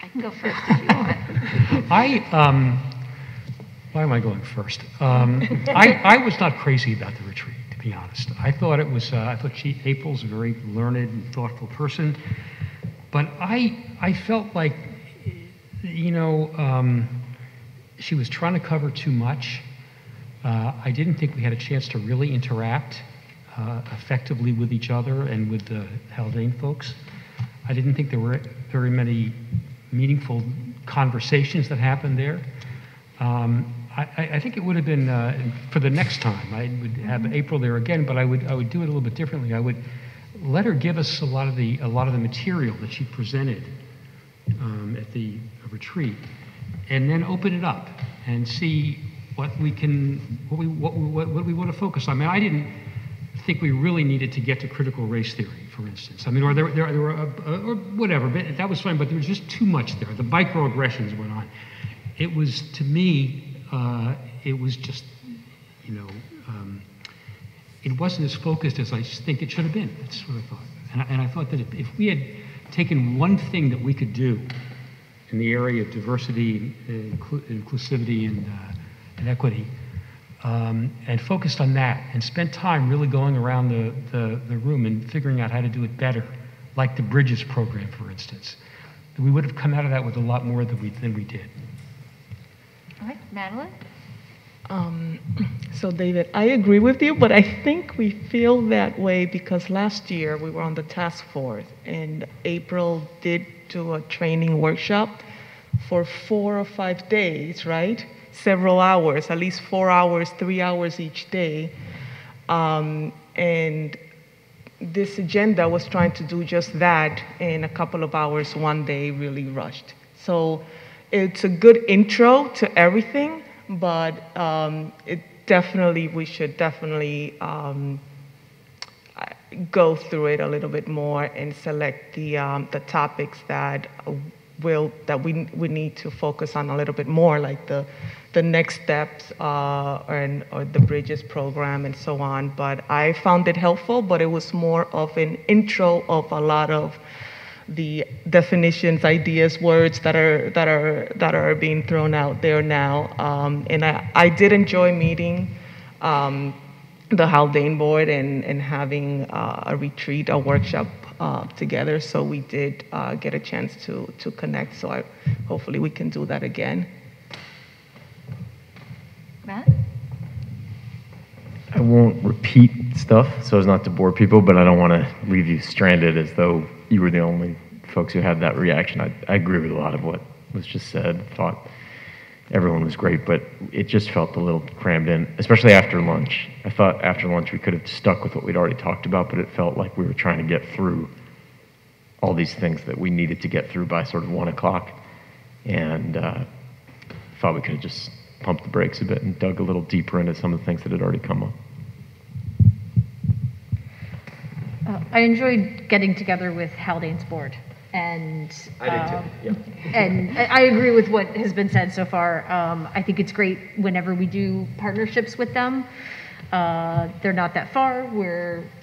I can go first if you want. Why am I going first? I was not crazy about the retreat, to be honest. I thought April's a very learned and thoughtful person, but I felt like, she was trying to cover too much. I didn't think we had a chance to really interact effectively with each other and with the Haldane folks. I didn't think there were very many meaningful conversations that happened there. I think it would have been for the next time. I would have April there again, but I would do it a little bit differently. I would let her give us a lot of the material that she presented at the retreat, and then open it up and see what we want to focus on. I mean, I didn't think we really needed to get to critical race theory, for instance. I mean, or there were or whatever. But that was fine, but there was just too much there. The microaggressions went on. It was, to me, it was just, it wasn't as focused as I think it should have been. That's what I thought. And I thought that if we had taken one thing that we could do in the area of diversity, inclusivity, and equity, and focused on that, and spent time really going around the room and figuring out how to do it better, like the Bridges program, for instance, we would have come out of that with a lot more than we did. All right, Madeline? So David, I agree with you, but I think we feel that way because last year we were on the task force and April did do a training workshop for 4 or 5 days, right? Several hours, at least 4 hours, 3 hours each day. And this agenda was trying to do just that in a couple of hours, one day, really rushed. So it's a good intro to everything, but we should definitely go through it a little bit more and select the topics that we need to focus on a little bit more, like the next steps or the Bridges program and so on. But I found it helpful, but it was more of an intro of a lot of the definitions, ideas, words that are being thrown out there now. And I did enjoy meeting the Haldane board and having a retreat, a workshop together. So we did get a chance to connect. So hopefully we can do that again. Matt? I won't repeat stuff so as not to bore people, but I don't want to leave you stranded as though you were the only folks who had that reaction. I agree with a lot of what was just said. Thought everyone was great, but it just felt a little crammed in, especially after lunch. I thought after lunch we could have stuck with what we'd already talked about, but it felt like we were trying to get through all these things that we needed to get through by sort of 1 o'clock, and thought we could have just pumped the brakes a bit and dug a little deeper into some of the things that had already come up. I enjoyed getting together with Haldane's board, and I did too. Yeah. And I agree with what has been said so far. I think it's great whenever we do partnerships with them. They're not that far.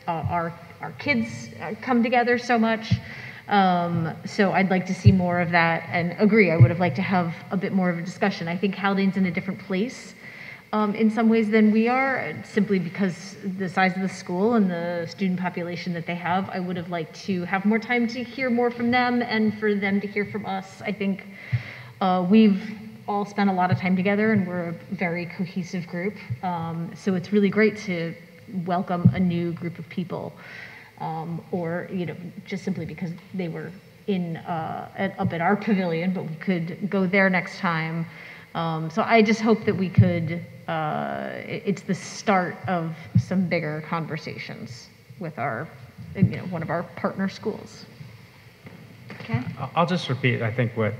Our kids come together so much. So I'd like to see more of that, and agree, I would have liked to have a bit more of a discussion. I think Haldane's in a different place in some ways than we are, simply because the size of the school and the student population that they have. I would have liked to have more time to hear more from them and for them to hear from us. I think we've all spent a lot of time together and we're a very cohesive group. So it's really great to welcome a new group of people. Or just simply because they were up at our pavilion, but we could go there next time. So I just hope that we could it's the start of some bigger conversations with our, one of our partner schools. Okay. I'll just repeat, I think, what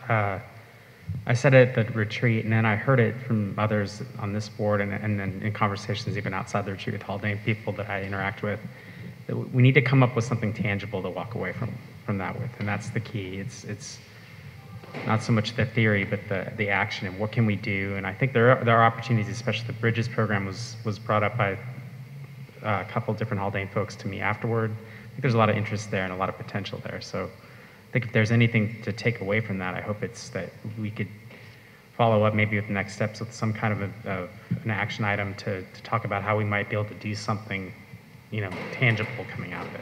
I said at the retreat, and then I heard it from others on this board and then in conversations even outside the retreat with Haldane people that I interact with, that we need to come up with something tangible to walk away from that with, and that's the key. It's not so much the theory, but the action and what can we do. And I think there are opportunities, especially the Bridges program was brought up by a couple different Haldane folks to me afterward. I think there's a lot of interest there and a lot of potential there. So I think if there's anything to take away from that, I hope it's that we could follow up maybe with next steps with some kind of an action item to talk about how we might be able to do something, tangible coming out of it.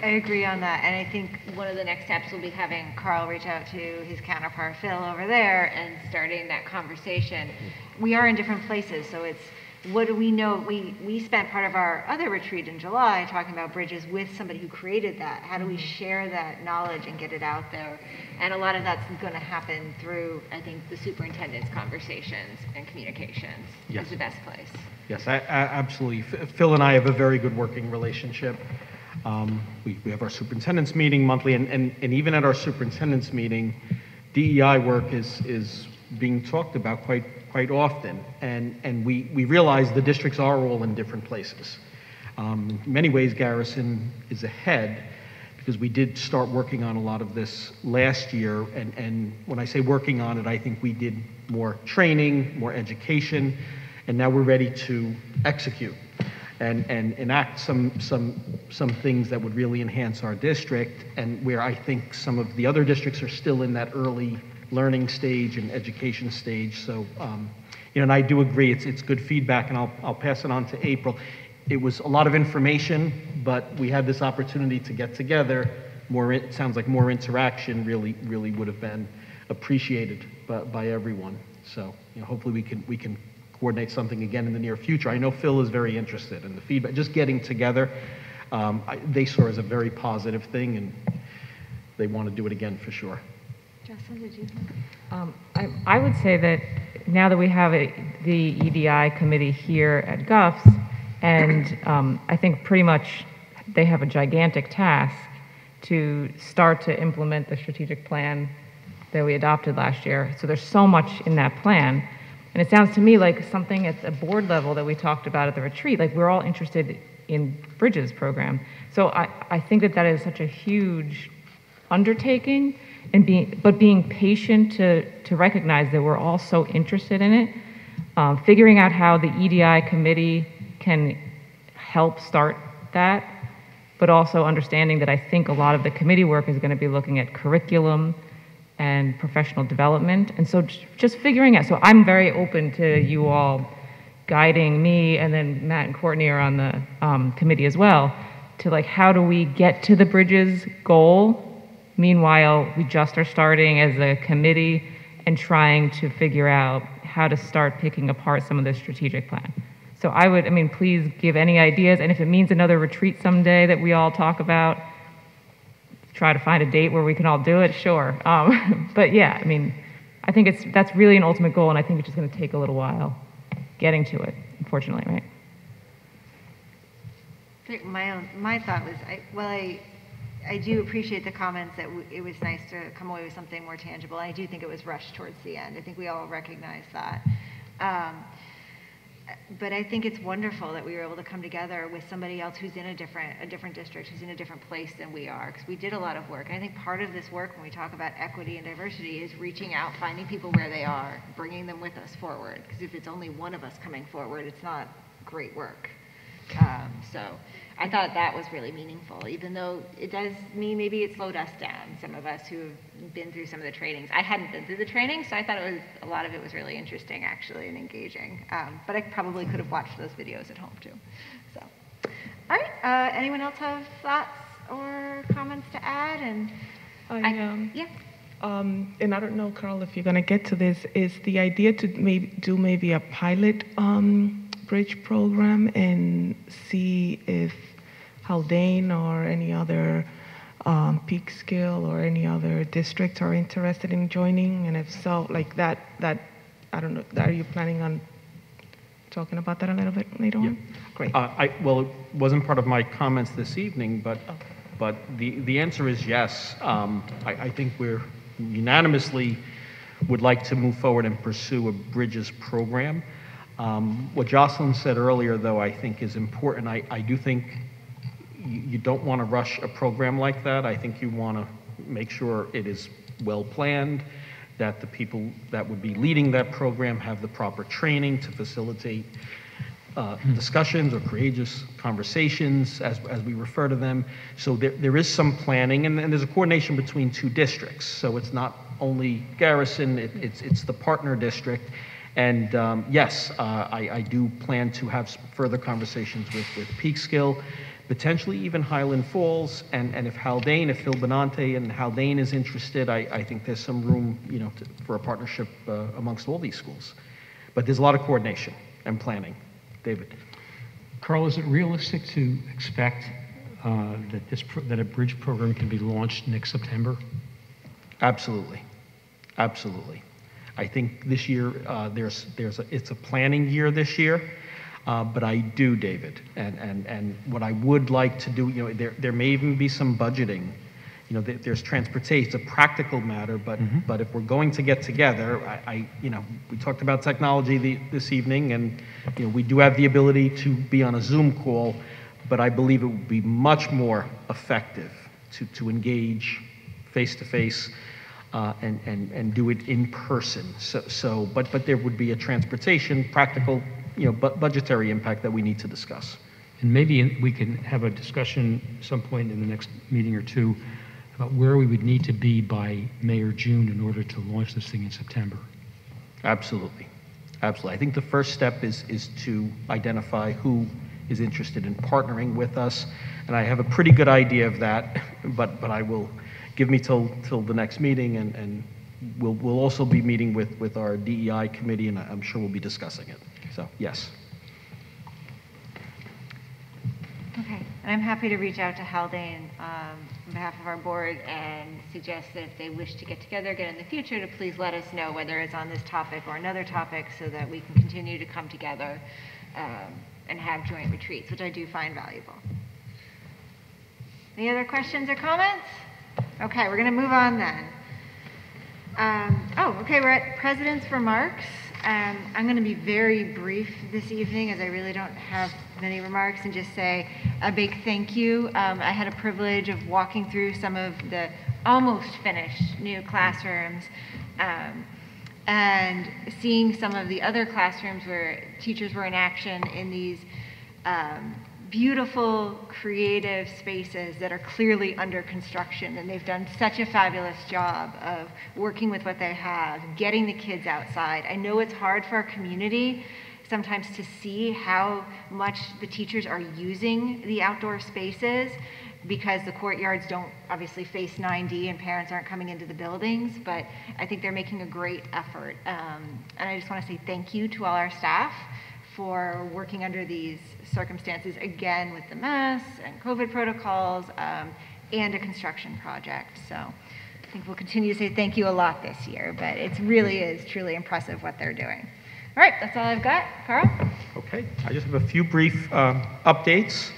I agree on that, and I think one of the next steps will be having Carl reach out to his counterpart Phil over there and starting that conversation. We are in different places, so it's what do we know? We spent part of our other retreat in July talking about Bridges with somebody who created that. How do we share that knowledge and get it out there? And a lot of that's going to happen through, I think, the superintendent's conversations and communications is the best place. Yes, absolutely. Phil and I have a very good working relationship. We have our superintendent's meeting monthly, and even at our superintendent's meeting, DEI work is being talked about quite often, and we realize the districts are all in different places. In many ways, Garrison is ahead because we did start working on a lot of this last year, and when I say working on it, I think we did more training, more education, and now we're ready to execute and enact some things that would really enhance our district, and where I think some of the other districts are still in that early learning stage and education stage. So, and I do agree, it's good feedback, and I'll pass it on to April. It was a lot of information, but we had this opportunity to get together. It sounds like more interaction really would have been appreciated by everyone. So, hopefully we can coordinate something again in the near future. I know Phil is very interested in the feedback. Just getting together, they saw as a very positive thing, and they want to do it again for sure. Jocelyn, did you? I would say that now that we have the EDI committee here at Guffs, and I think pretty much they have a gigantic task to start to implement the strategic plan that we adopted last year. So there's so much in that plan. And it sounds to me like something at the board level that we talked about at the retreat, like we're all interested in Bridges program. So I think that is such a huge undertaking, and being patient to recognize that we're all so interested in it, figuring out how the EDI committee can help start that, but also understanding that I think a lot of the committee work is going to be looking at curriculum and professional development, and so just figuring out. So I'm very open to you all guiding me, and then Matt and Courtney are on the committee as well, to like how do we get to the Bridges goal. Meanwhile, we just are starting as a committee and trying to figure out how to start picking apart some of the strategic plan. So please give any ideas, and if it means another retreat someday that we all talk about, try to find a date where we can all do it, sure. But yeah, I think that's really an ultimate goal, and I think it's just going to take a little while getting to it, unfortunately, right? I think my thought was, I do appreciate the comments that it was nice to come away with something more tangible. I do think it was rushed towards the end. I think we all recognize that. But I think it's wonderful that we were able to come together with somebody else who's in a different district, who's in a different place than we are, because we did a lot of work. And I think part of this work, when we talk about equity and diversity, is reaching out, finding people where they are, bringing them with us forward. Because if it's only one of us coming forward, it's not great work. So I thought that was really meaningful, even though it does mean maybe it slowed us down, some of us who have been through some of the trainings. I hadn't been through the training, so I thought a lot of it was really interesting, actually, and engaging. But I probably could have watched those videos at home, too. So, all right, anyone else have thoughts or comments to add? And yeah. And I don't know, Carl, if you're going to get to this, is the idea to maybe a pilot bridge program and see if Haldane or any other Peekskill or any other district are interested in joining, and if so, like that I don't know, are you planning on talking about that a little bit later on? Great. Well, it wasn't part of my comments this evening, but the answer is yes. I think we're unanimously would like to move forward and pursue a Bridges program. What Jocelyn said earlier, though, I think is important. I do think you don't want to rush a program like that. I think you want to make sure it is well planned, that the people that would be leading that program have the proper training to facilitate discussions or courageous conversations, as we refer to them. So there is some planning, and there's a coordination between two districts. So it's not only Garrison, it's the partner district. And yes, I do plan to have further conversations with Peekskill, potentially even Highland Falls, and if Haldane, if Phil Benante and Haldane is interested, I think there's some room, for a partnership amongst all these schools. But there's a lot of coordination and planning. David. Carl, is it realistic to expect that a bridge program can be launched next September? Absolutely, absolutely. I think this year it's a planning year this year. But I do, David, and what I would like to do, there may even be some budgeting. There's transportation. It's a practical matter, but if we're going to get together, we talked about technology this evening, and we do have the ability to be on a Zoom call, but I believe it would be much more effective to engage face to face and do it in person. But there would be a transportation, practical, budgetary impact that we need to discuss. And maybe we can have a discussion at some point in the next meeting or two about where we would need to be by May or June in order to launch this thing in September. Absolutely. Absolutely. I think the first step is to identify who is interested in partnering with us. And I have a pretty good idea of that, but I will give me till the next meeting, and we'll also be meeting with our DEI committee, and I'm sure we'll be discussing it. So, yes. Okay, and I'm happy to reach out to Haldane on behalf of our board and suggest that if they wish to get together again in the future, to please let us know whether it's on this topic or another topic, so that we can continue to come together and have joint retreats, which I do find valuable. Any other questions or comments? Okay, we're going to move on then. Okay, we're at President's Remarks. I'm going to be very brief this evening, as I really don't have many remarks, and just say a big thank you. I had a privilege of walking through some of the almost finished new classrooms and seeing some of the other classrooms where teachers were in action in these beautiful, creative spaces that are clearly under construction, and they've done such a fabulous job of working with what they have, getting the kids outside. I know it's hard for our community sometimes to see how much the teachers are using the outdoor spaces, because the courtyards don't obviously face 9D and parents aren't coming into the buildings, but I think they're making a great effort. And I just want to say thank you to all our staff for working under these circumstances, again, with the mess and COVID protocols and a construction project. So I think we'll continue to say thank you a lot this year, but it really is truly impressive what they're doing. All right, that's all I've got. Carl? Okay, I just have a few brief updates.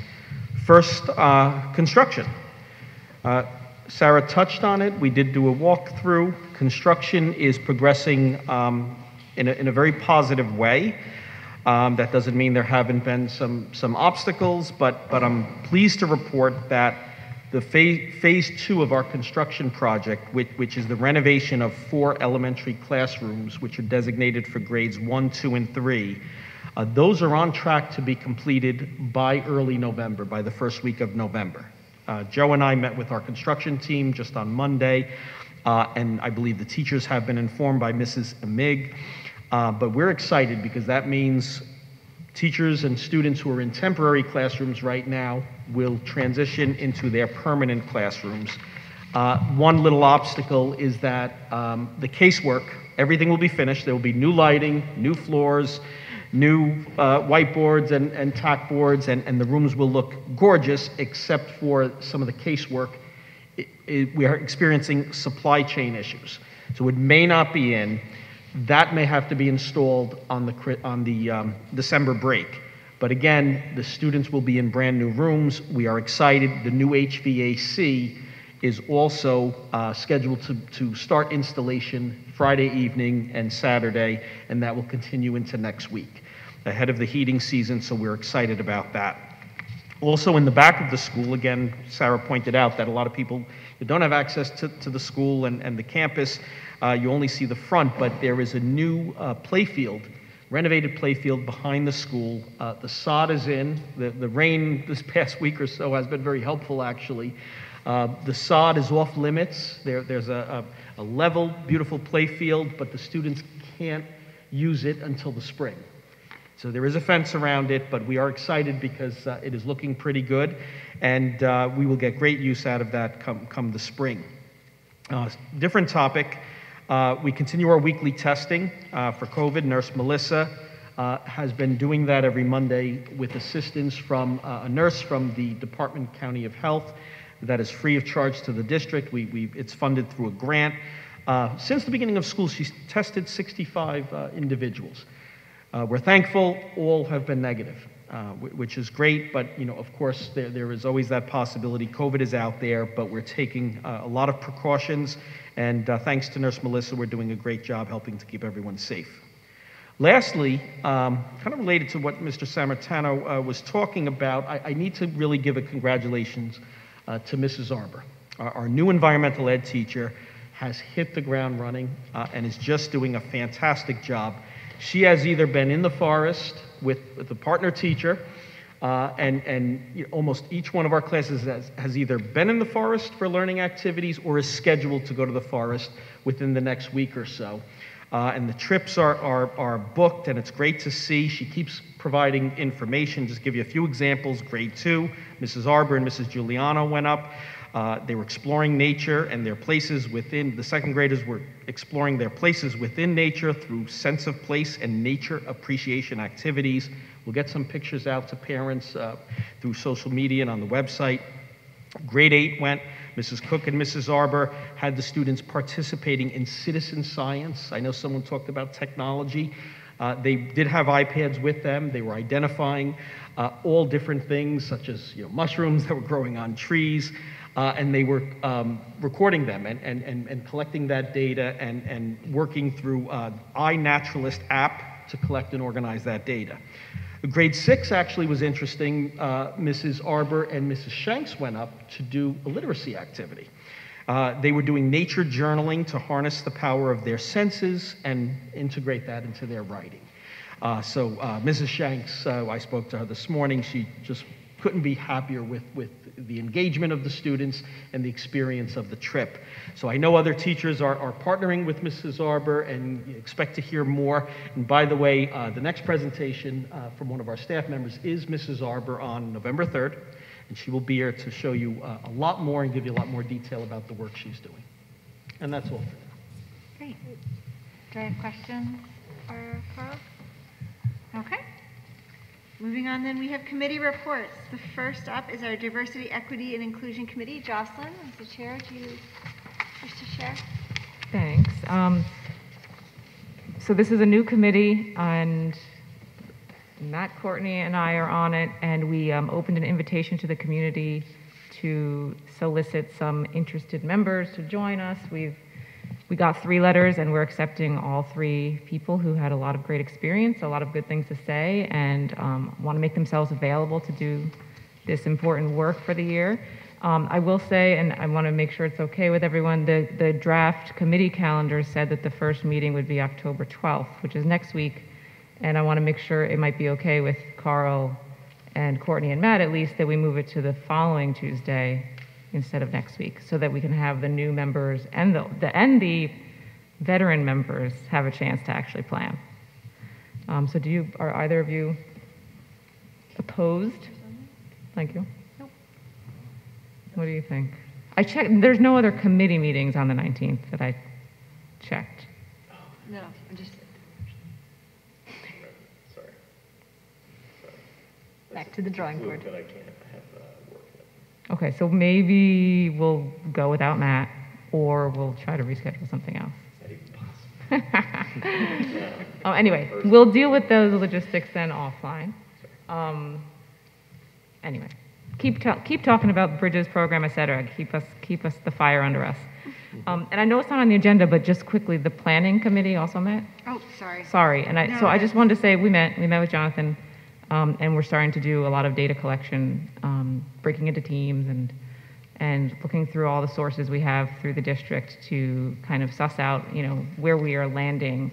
First, construction. Sarah touched on it. We did do a walkthrough. Construction is progressing in a very positive way. That doesn't mean there haven't been some obstacles, but I'm pleased to report that the phase 2 of our construction project, which is the renovation of 4 elementary classrooms, which are designated for grades 1, 2, and 3, those are on track to be completed by early November, by the first week of November. Joe and I met with our construction team just on Monday, and I believe the teachers have been informed by Mrs. Amig. But we're excited because that means teachers and students who are in temporary classrooms right now will transition into their permanent classrooms. One little obstacle is that the casework, everything will be finished. There will be new lighting, new floors, new whiteboards and tack boards, and the rooms will look gorgeous, except for some of the casework. We are experiencing supply chain issues. So it may not be in. That may have to be installed on the December break. But again, the students will be in brand new rooms. We are excited. The new HVAC is also scheduled to start installation Friday evening and Saturday, and that will continue into next week, ahead of the heating season, so we're excited about that. Also in the back of the school, again, Sarah pointed out that a lot of people who don't have access to the school and the campus, you only see the front, but there is a new playfield, renovated playfield behind the school. The sod is in. The rain this past week or so has been very helpful, actually. The sod is off limits. There's a level, beautiful playfield, but the students can't use it until the spring. So there is a fence around it, but we are excited because it is looking pretty good, and we will get great use out of that come the spring. Different topic. We continue our weekly testing for COVID. Nurse Melissa has been doing that every Monday with assistance from a nurse from the Department County of Health that is free of charge to the district. It's funded through a grant. Since the beginning of school, she's tested 65 individuals. We're thankful all have been negative, which is great, but of course there is always that possibility. COVID is out there, but we're taking a lot of precautions, and thanks to Nurse Melissa, we're doing a great job helping to keep everyone safe. Lastly, kind of related to what Mr. Sammartano was talking about, I need to really give a congratulations to Mrs. Arbor. Our new environmental ed teacher has hit the ground running and is just doing a fantastic job. She has either been in the forest with the partner teacher, and almost each one of our classes has either been in the forest for learning activities or is scheduled to go to the forest within the next week or so. And the trips are booked, and it's great to see. She keeps providing information. Just give you a few examples. Grade 2, Mrs. Arbor and Mrs. Giuliano went up. They were exploring nature and their places within, the second graders were exploring their places within nature through sense of place and nature appreciation activities. We'll get some pictures out to parents through social media and on the website. Grade 8 went. Mrs. Cook and Mrs. Arbor had the students participating in citizen science. I know someone talked about technology. They did have iPads with them. They were identifying all different things, such as mushrooms that were growing on trees. And they were recording them and collecting that data and working through iNaturalist app to collect and organize that data. Grade 6 actually was interesting. Mrs. Arbor and Mrs. Shanks went up to do a literacy activity. They were doing nature journaling to harness the power of their senses and integrate that into their writing. So Mrs. Shanks, I spoke to her this morning. She just couldn't be happier with the engagement of the students and the experience of the trip. So I know other teachers are partnering with Mrs. Arbor and expect to hear more. And by the way, the next presentation from one of our staff members is Mrs. Arbor on November 3rd, and she will be here to show you a lot more and give you a lot more detail about the work she's doing. And that's all for now. Great. Do I have questions for Carl? Okay. Moving on then, we have committee reports. The first up is our Diversity, Equity, and Inclusion Committee. Jocelyn, as the chair, do you wish to share? Thanks. So this is a new committee, and Matt, Courtney, and I are on it, and we opened an invitation to the community to solicit some interested members to join us. We got 3 letters, and we're accepting all 3 people who had a lot of great experience, a lot of good things to say, and want to make themselves available to do this important work for the year. I will say, and I want to make sure it's okay with everyone, the draft committee calendar said that the first meeting would be October 12th, which is next week, and I want to make sure it might be okay with Carl and Courtney and Matt, at least, that we move it to the following Tuesday instead of next week, so that we can have the new members and the veteran members have a chance to actually plan. So are either of you opposed? Thank you. Nope. What do you think? I checked, there's no other committee meetings on the 19th that I checked. No, I'm just. Sorry. Back to the drawing board. But I can't have work. Okay, so maybe we'll go without Matt, or we'll try to reschedule something else. Is that even possible? Anyway, we'll deal with those logistics then offline. Anyway, keep talking about the bridges program, et cetera. Keep us the fire under us. And I know it's not on the agenda, but just quickly, the planning committee also met. Oh, sorry. Sorry, and I just wanted to say we met with Jonathan, and we're starting to do a lot of data collection, breaking into teams and looking through all the sources we have through the district to kind of suss out, where we are landing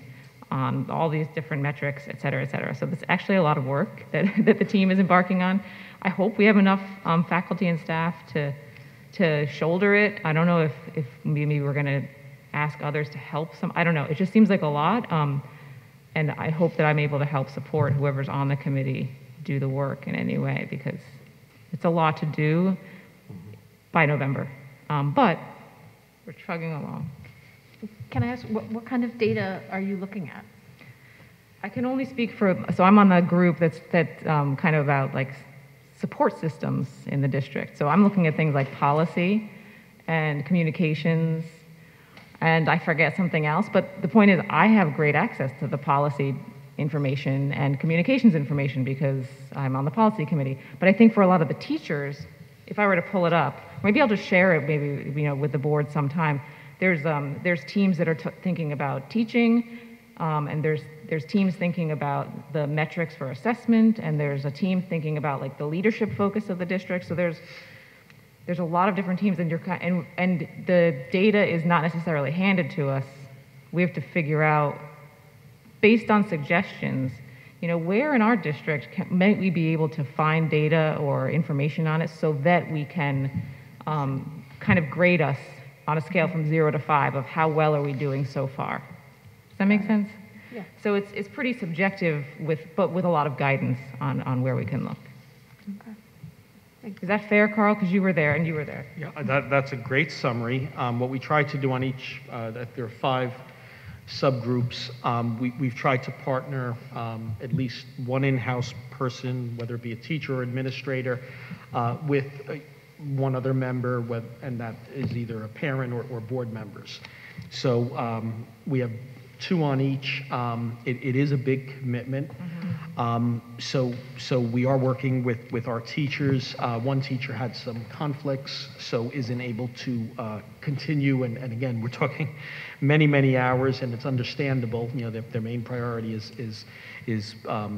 on all these different metrics, et cetera, et cetera. So it's actually a lot of work that the team is embarking on. I hope we have enough faculty and staff to shoulder it. I don't know if maybe we're going to ask others to help some. I don't know. It just seems like a lot. And I hope that I'm able to help support whoever's on the committee do the work in any way, because it's a lot to do by November. But we're chugging along. Can I ask, what kind of data are you looking at? I can only speak so I'm on the group that's kind of about like support systems in the district. So I'm looking at things like policy and communications, and I forget something else, but the point is I have great access to the policy information and communications information because I'm on the policy committee. But I think for a lot of the teachers, if I were to pull it up, maybe I'll just share it maybe with the board sometime. There's teams that are thinking about teaching, and there's teams thinking about the metrics for assessment, and there's a team thinking about like the leadership focus of the district. So there's a lot of different teams, and the data is not necessarily handed to us. We have to figure out, based on suggestions, where in our district might we be able to find data or information on it so that we can kind of grade us on a scale from 0 to 5 of how well are we doing so far. Does that make sense? Yeah. So it's pretty subjective but with a lot of guidance on where we can look. Okay. Is that fair, Carl? Because you were there and you were there. Yeah, that's a great summary. What we try to do on each, there are 5 subgroups. We've tried to partner at least one in-house person, whether it be a teacher or administrator, with one other member, and that is either a parent or board members. So we have 2 on each. It is a big commitment. So we are working with our teachers. One teacher had some conflicts, so isn't able to continue. And again, we're talking many hours, and it's understandable. Their main priority is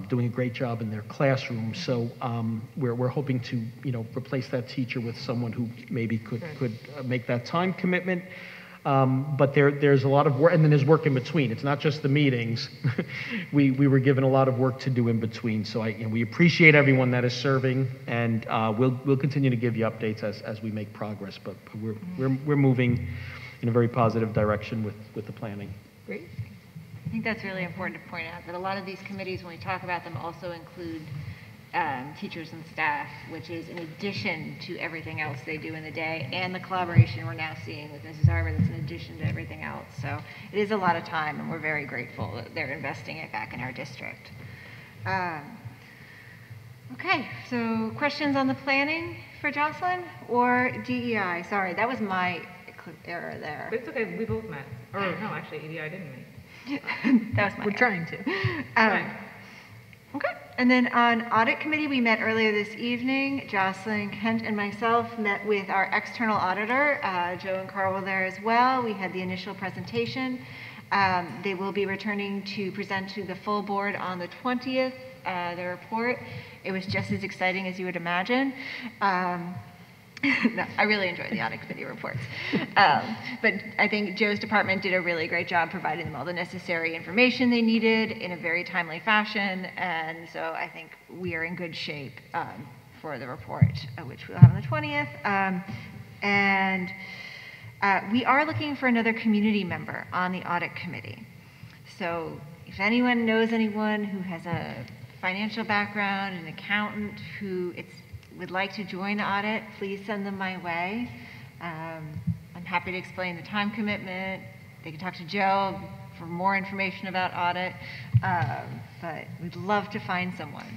doing a great job in their classroom. So we're hoping to replace that teacher with someone who maybe could make that time commitment. But there's a lot of work, and then there's work in between. It's not just the meetings. we were given a lot of work to do in between. So we appreciate everyone that is serving, and we'll continue to give you updates as we make progress. But we're moving in a very positive direction with the planning. Great. I think that's really important to point out, that a lot of these committees, when we talk about them, also include teachers and staff, which is in addition to everything else they do in the day, and the collaboration we're now seeing with Mrs. Arbor, that's in addition to everything else. So it is a lot of time, and we're very grateful that they're investing it back in our district. Okay, so questions on the planning for Jocelyn or DEI? Sorry, that was my error there. But it's okay, we both met. Or no, actually, EDI didn't meet. That was my We're error. trying to. Right. Okay. And then on audit committee, we met earlier this evening. Jocelyn, Kent, and myself met with our external auditor. Joe and Carl were there as well. We had the initial presentation. They will be returning to present to the full board on the 20th, their report. It was just as exciting as you would imagine. No, I really enjoyed the audit committee reports. But I think Joe's department did a really great job providing them all the necessary information they needed in a very timely fashion. And so I think we are in good shape for the report, which we'll have on the 20th. And we are looking for another community member on the audit committee. So if anyone knows anyone who has a financial background, an accountant who would like to join audit, please send them my way. I'm happy to explain the time commitment. They can talk to Joe for more information about audit, but we'd love to find someone.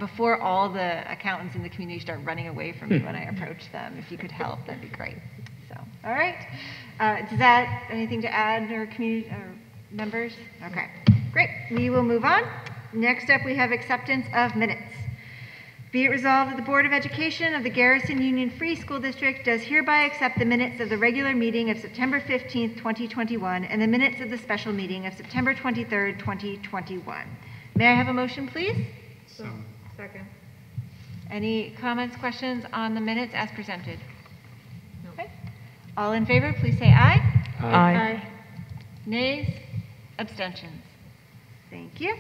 Before all the accountants in the community start running away from me when I approach them, if you could help, that'd be great. So, all right. Does that, anything to add or community or Members? Okay, great. We will move on. Next up, we have acceptance of minutes. Be it resolved that the Board of Education of the Garrison Union Free School District does hereby accept the minutes of the regular meeting of September 15th, 2021, and the minutes of the special meeting of September 23rd, 2021. May I have a motion, please? Second. Any comments, questions on the minutes as presented? Okay. All in favor, please say aye. Aye. Nays? Abstentions? Thank you.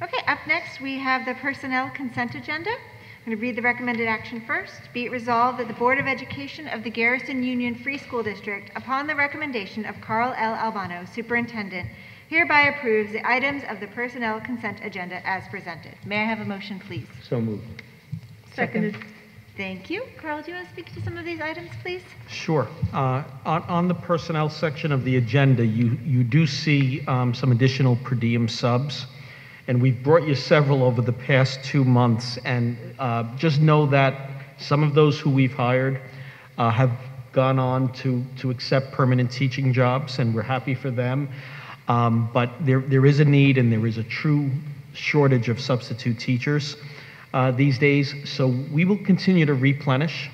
Okay, up next, we have the personnel consent agenda. I'm going to read the recommended action first. Be it resolved that the Board of Education of the Garrison Union Free School District, upon the recommendation of Carl L. Albano, Superintendent, hereby approves the items of the personnel consent agenda as presented. May I have a motion, please? So moved. Seconded. Thank you. Carl, do you want to speak to some of these items, please? Sure. On the personnel section of the agenda, you do see some additional per diem subs, and we've brought you several over the past 2 months, and just know that some of those who we've hired have gone on to accept permanent teaching jobs, and we're happy for them. But there is a need, and there is a true shortage of substitute teachers these days, so we will continue to replenish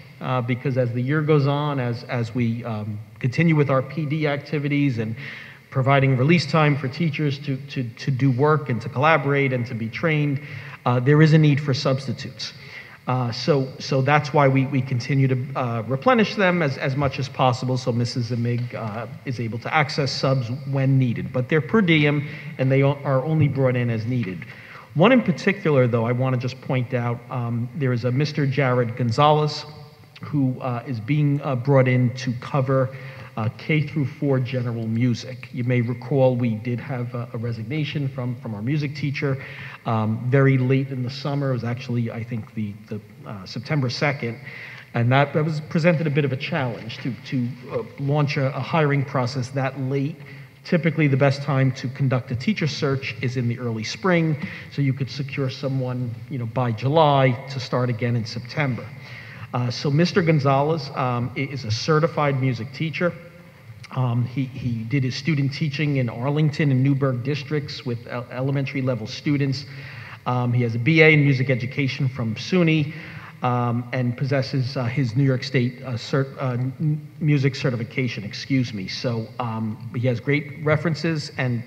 because as the year goes on, as we continue with our PD activities and providing release time for teachers to do work and to collaborate and to be trained, there is a need for substitutes. So that's why we continue to replenish them as much as possible, so Mrs. Zamig is able to access subs when needed. But they're per diem, and they are only brought in as needed. One in particular, though, I want to just point out, there is a Mr. Jared Gonzalez who is being brought in to cover K through 4 general music. You may recall we did have a resignation from our music teacher very late in the summer. It was actually, I think, the September 2nd. And that was presented a bit of a challenge to launch a hiring process that late. Typically, the best time to conduct a teacher search is in the early spring, so you could secure someone, by July to start again in September. So Mr. Gonzalez is a certified music teacher. He did his student teaching in Arlington and Newburgh districts with elementary level students. He has a BA in music education from SUNY and possesses his New York State music certification, So he has great references, and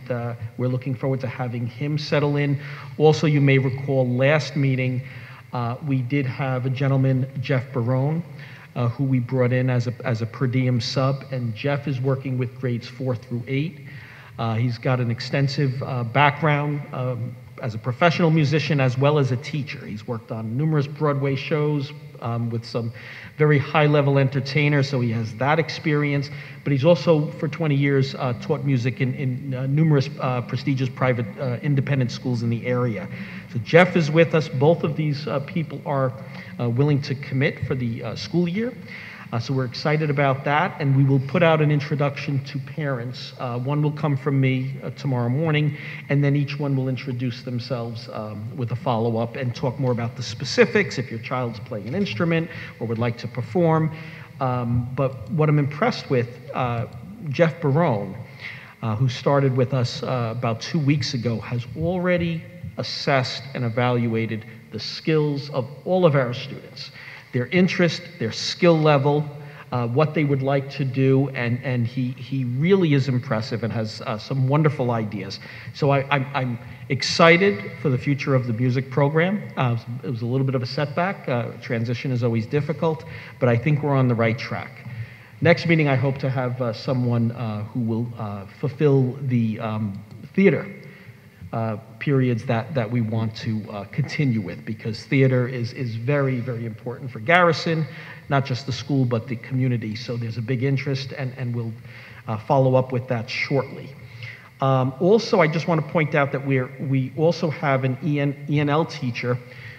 we're looking forward to having him settle in. Also, you may recall last meeting, we did have a gentleman, Jeff Barone, who we brought in as a per diem sub, and Jeff is working with grades 4 through 8. He's got an extensive background as a professional musician as well as a teacher. He's worked on numerous Broadway shows with some very high-level entertainers, so he has that experience. But he's also, for 20 years, taught music in numerous prestigious private independent schools in the area. So Jeff is with us. Both of these people are willing to commit for the school year. So we're excited about that, and we will put out an introduction to parents. One will come from me tomorrow morning, and then each one will introduce themselves with a follow-up and talk more about the specifics, if your child's playing an instrument or would like to perform. But what I'm impressed with, Jeff Barone, who started with us about 2 weeks ago, has already assessed and evaluated the skills of all of our students. Their interest, their skill level, what they would like to do, and he really is impressive and has some wonderful ideas. So I'm excited for the future of the music program. It was a little bit of a setback. Transition is always difficult, but I think we're on the right track. Next meeting, I hope to have someone who will fulfill the theater periods that we want to continue with, because theater is very, very important for Garrison, not just the school, but the community. So there's a big interest, and we'll follow up with that shortly. Also, I just want to point out that we also have an ENL teacher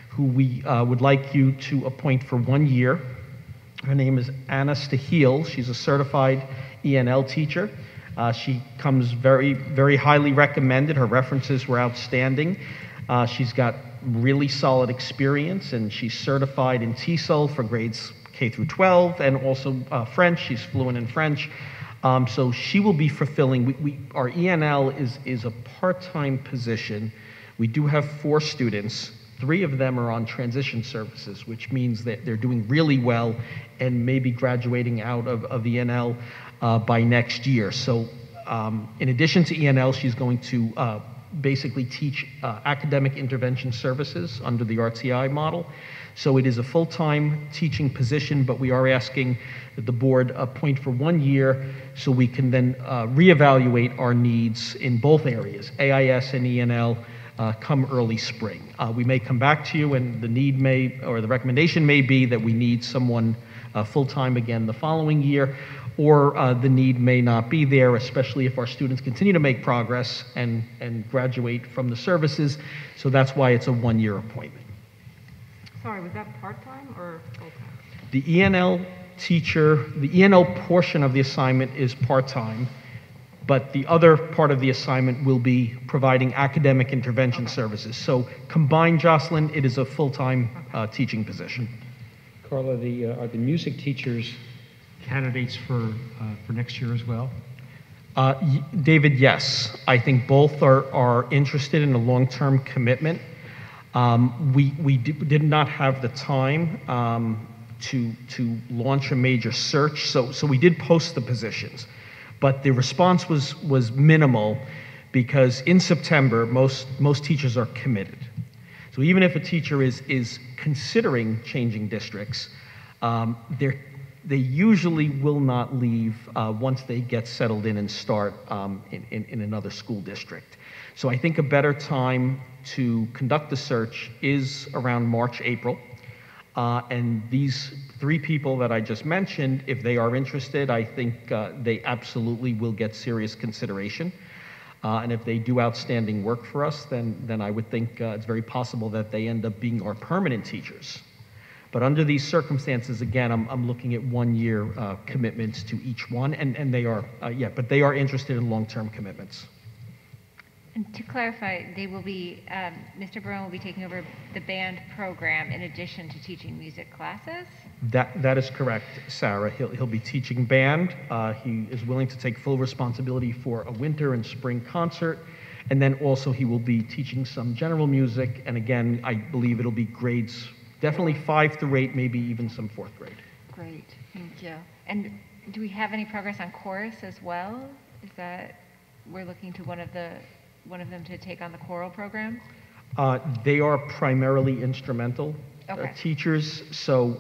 who we would like you to appoint for 1 year. Her name is Anna Stahil. She's a certified ENL teacher. She comes very, very highly recommended. Her references were outstanding. She's got really solid experience, and she's certified in TESOL for grades K through 12, and also French. She's fluent in French. So she will be fulfilling, our ENL is a part-time position. We do have 4 students. 3 of them are on transition services, which means that they're doing really well and maybe graduating out of ENL by next year. So in addition to ENL, she's going to basically teach academic intervention services under the RTI model. So it is a full-time teaching position, but we are asking that the board appoint for 1 year so we can then reevaluate our needs in both areas, AIS and ENL, come early spring. We may come back to you and the need may, or the recommendation may be that we need someone full-time again the following year, or the need may not be there, especially if our students continue to make progress and graduate from the services. So that's why it's a 1-year appointment. Sorry, was that part-time or full-time? The ENL teacher, the ENL portion of the assignment is part-time, but the other part of the assignment will be providing academic intervention services. So combined, Jocelyn, it is a full-time teaching position. Carla, are the music teachers candidates for next year as well? David, yes. I think both are interested in a long-term commitment. We did not have the time to launch a major search, so we did post the positions. But the response was minimal because in September, most teachers are committed. So even if a teacher is considering changing districts, they usually will not leave once they get settled in and start in another school district. So I think a better time to conduct the search is around March, April. And these 3 people that I just mentioned, if they are interested, I think they absolutely will get serious consideration. And if they do outstanding work for us, then I would think it's very possible that they end up being our permanent teachers. But under these circumstances, again, I'm looking at 1-year commitments to each one, and they are, but they are interested in long-term commitments. And to clarify, they will be, Mr. Barone will be taking over the band program in addition to teaching music classes? That is correct, Sarah. He'll be teaching band. He is willing to take full responsibility for a winter and spring concert. And then also he will be teaching some general music. And again, I believe it'll be grades, definitely 5 through 8, maybe even some 4th grade. Great, thank you. And do we have any progress on chorus as well? Is that, we're looking to one of them to take on the choral program? They are primarily instrumental teachers, so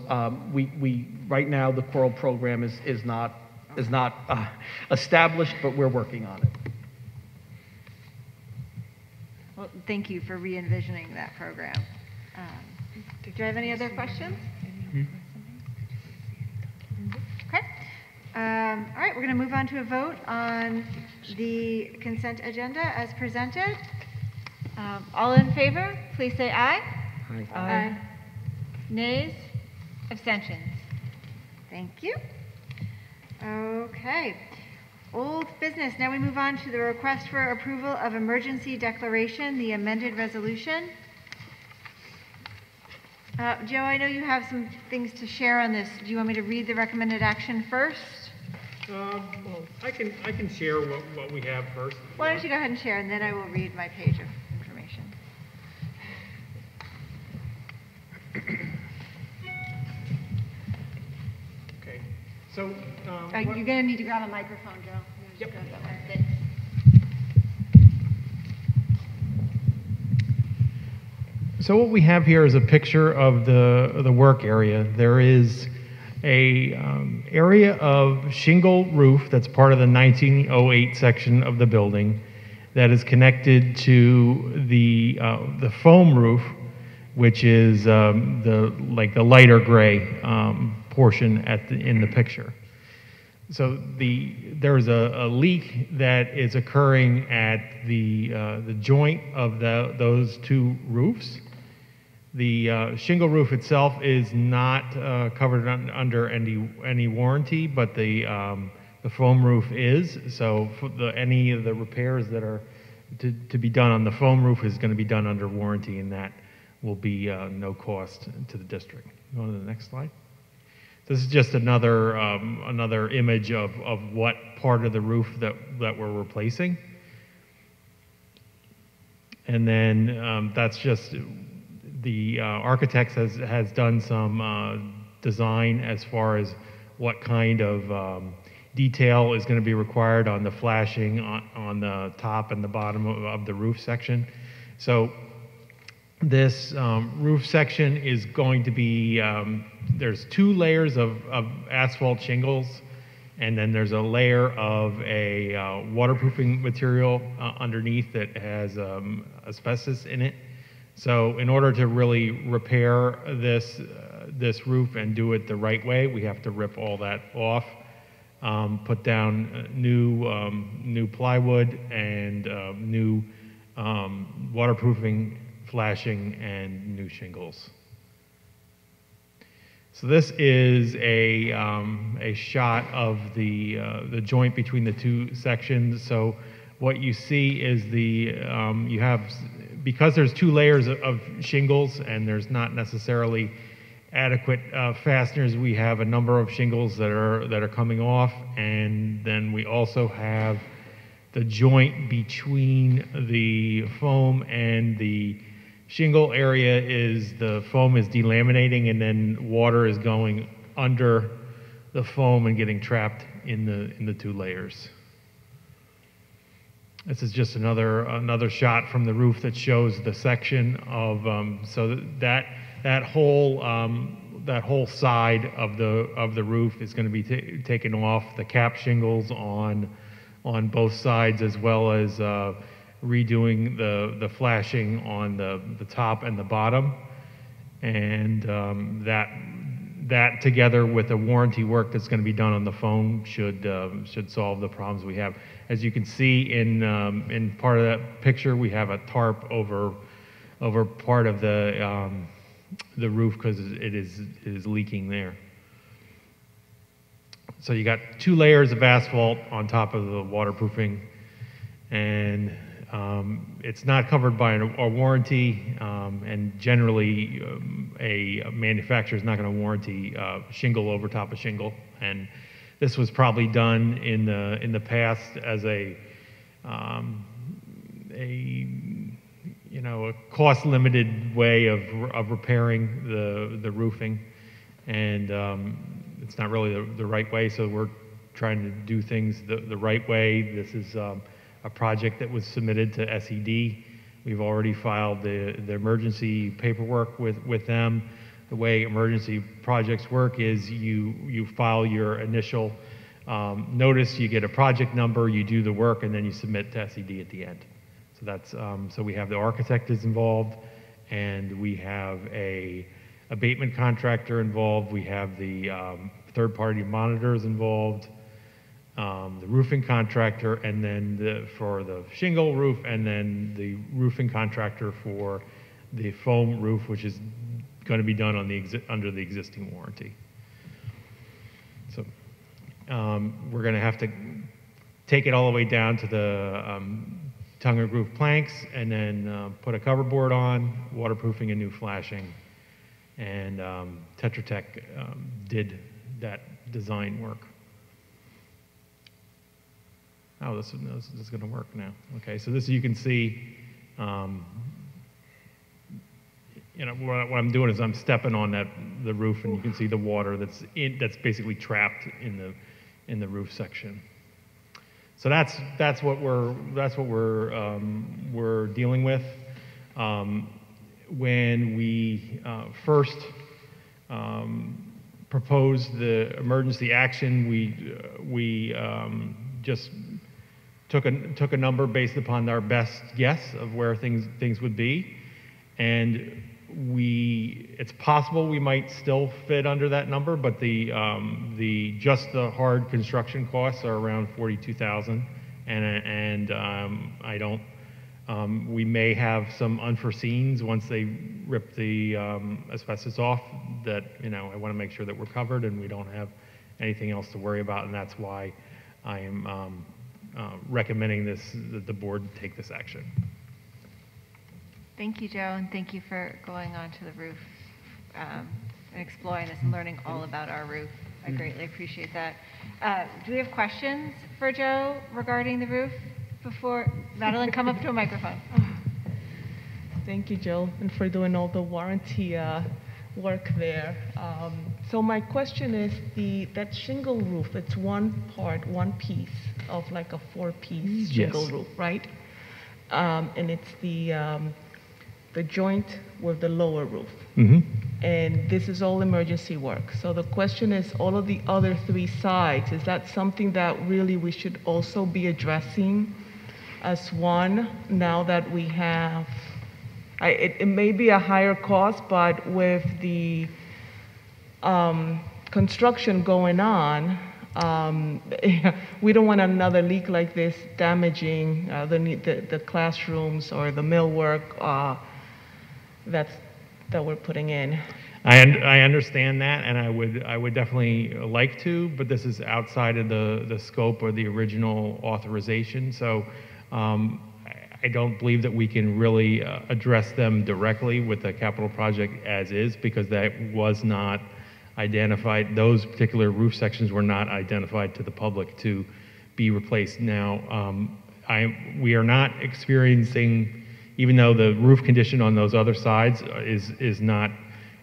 we right now the choral program is not established, but we're working on it. Well, thank you for re-envisioning that program. Do you have any other questions? Okay. All right, we're going to move on to a vote on the consent agenda as presented. All in favor, please say aye. Aye. Aye. Nays? Abstentions? Thank you. Okay. Old business. Now we move on to the request for approval of emergency declaration, the amended resolution. Joe, I know you have some things to share on this. Do you want me to read the recommended action first? Well, I can share what we have first. Why don't you go ahead and share, and then I will read my page of information. Okay. So, You're going to need to grab a microphone, Joe. Yep. Grab that one. Thanks. So what we have here is a picture of the work area. There is a area of shingle roof that's part of the 1908 section of the building that is connected to the foam roof, which is the lighter gray portion in the picture. So there's a leak that is occurring at the joint of those 2 roofs. The shingle roof itself is not covered under any warranty, but the foam roof is. So any of the repairs that are to be done on the foam roof is going to be done under warranty, and that will be no cost to the district. Go on to the next slide. this is just another another image of what part of the roof that we're replacing. And then that's just the architect has done some design as far as what kind of detail is going to be required on the flashing on the top and the bottom of the roof section. So this roof section is going to be, there's 2 layers of asphalt shingles, and then there's a layer of a waterproofing material underneath that has asbestos in it. So in order to really repair this roof and do it the right way, we have to rip all that off, put down new plywood and new waterproofing, flashing, and new shingles. So this is a shot of the joint between the 2 sections. So what you see is you have, because there's 2 layers of shingles and there's not necessarily adequate fasteners, we have a number of shingles that are coming off, and then we also have the joint between the foam and the shingle area is the foam is delaminating, and then water is going under the foam and getting trapped in the 2 layers. This is just another shot from the roof that shows the section of so that whole side of the roof is going to be taken off. The cap shingles on both sides, as well as redoing the flashing on the top and the bottom, and that together with the warranty work that's going to be done on the foam should solve the problems we have. As you can see in part of that picture, we have a tarp over part of the roof because it is leaking there. So you got 2 layers of asphalt on top of the waterproofing, and it's not covered by a warranty, and generally a manufacturer is not going to warranty shingle over top of shingle. And this was probably done in the past as a cost limited way of repairing the roofing, and it's not really the right way. So we're trying to do things the right way. This is a project that was submitted to SED. We've already filed the emergency paperwork with them. The way emergency projects work is you file your initial notice, you get a project number, you do the work, and then you submit to SED at the end. So that's so we have the architect is involved, and we have a abatement contractor involved. We have the third-party monitors involved, the roofing contractor, and then for the shingle roof, and then the roofing contractor for the foam roof, which is going to be done on under the existing warranty. So we're going to have to take it all the way down to the tongue and groove planks, and then put a cover board on, waterproofing and new flashing. And Tetra Tech did that design work. Oh, this is going to work now. Okay, so this you can see. What I'm doing is I'm stepping on the roof, and you can see the water that's basically trapped in the roof section. So that's what we're dealing with. When we first proposed the emergency action, we just took a number based upon our best guess of where things would be, and it's possible we might still fit under that number, but the hard construction costs are around $42,000, and I don't. We may have some unforeseens once they rip the asbestos off. That I want to make sure that we're covered and we don't have anything else to worry about, and that's why I am recommending that the board take this action. Thank you, Joe, and thank you for going on to the roof and exploring this and learning all about our roof. I greatly appreciate that. Do we have questions for Joe regarding the roof before, Madeline, come up to a microphone. Thank you, Jill, and for doing all the warranty work there. So my question is, that shingle roof, it's one part, one piece of like a 4-piece shingle roof, right? And it's the joint with the lower roof. And this is all emergency work. So the question is, all of the other 3 sides, is that something that really we should also be addressing as one, now that we have, it may be a higher cost, but with the construction going on, we don't want another leak like this damaging the classrooms or the millwork that we're putting in. I understand that, and I would definitely like to, but this is outside of the scope of the original authorization. So I don't believe that we can really address them directly with the capital project as is, because that was not identified. Those particular roof sections were not identified to the public to be replaced. Now, we are not experiencing, even though the roof condition on those other sides is not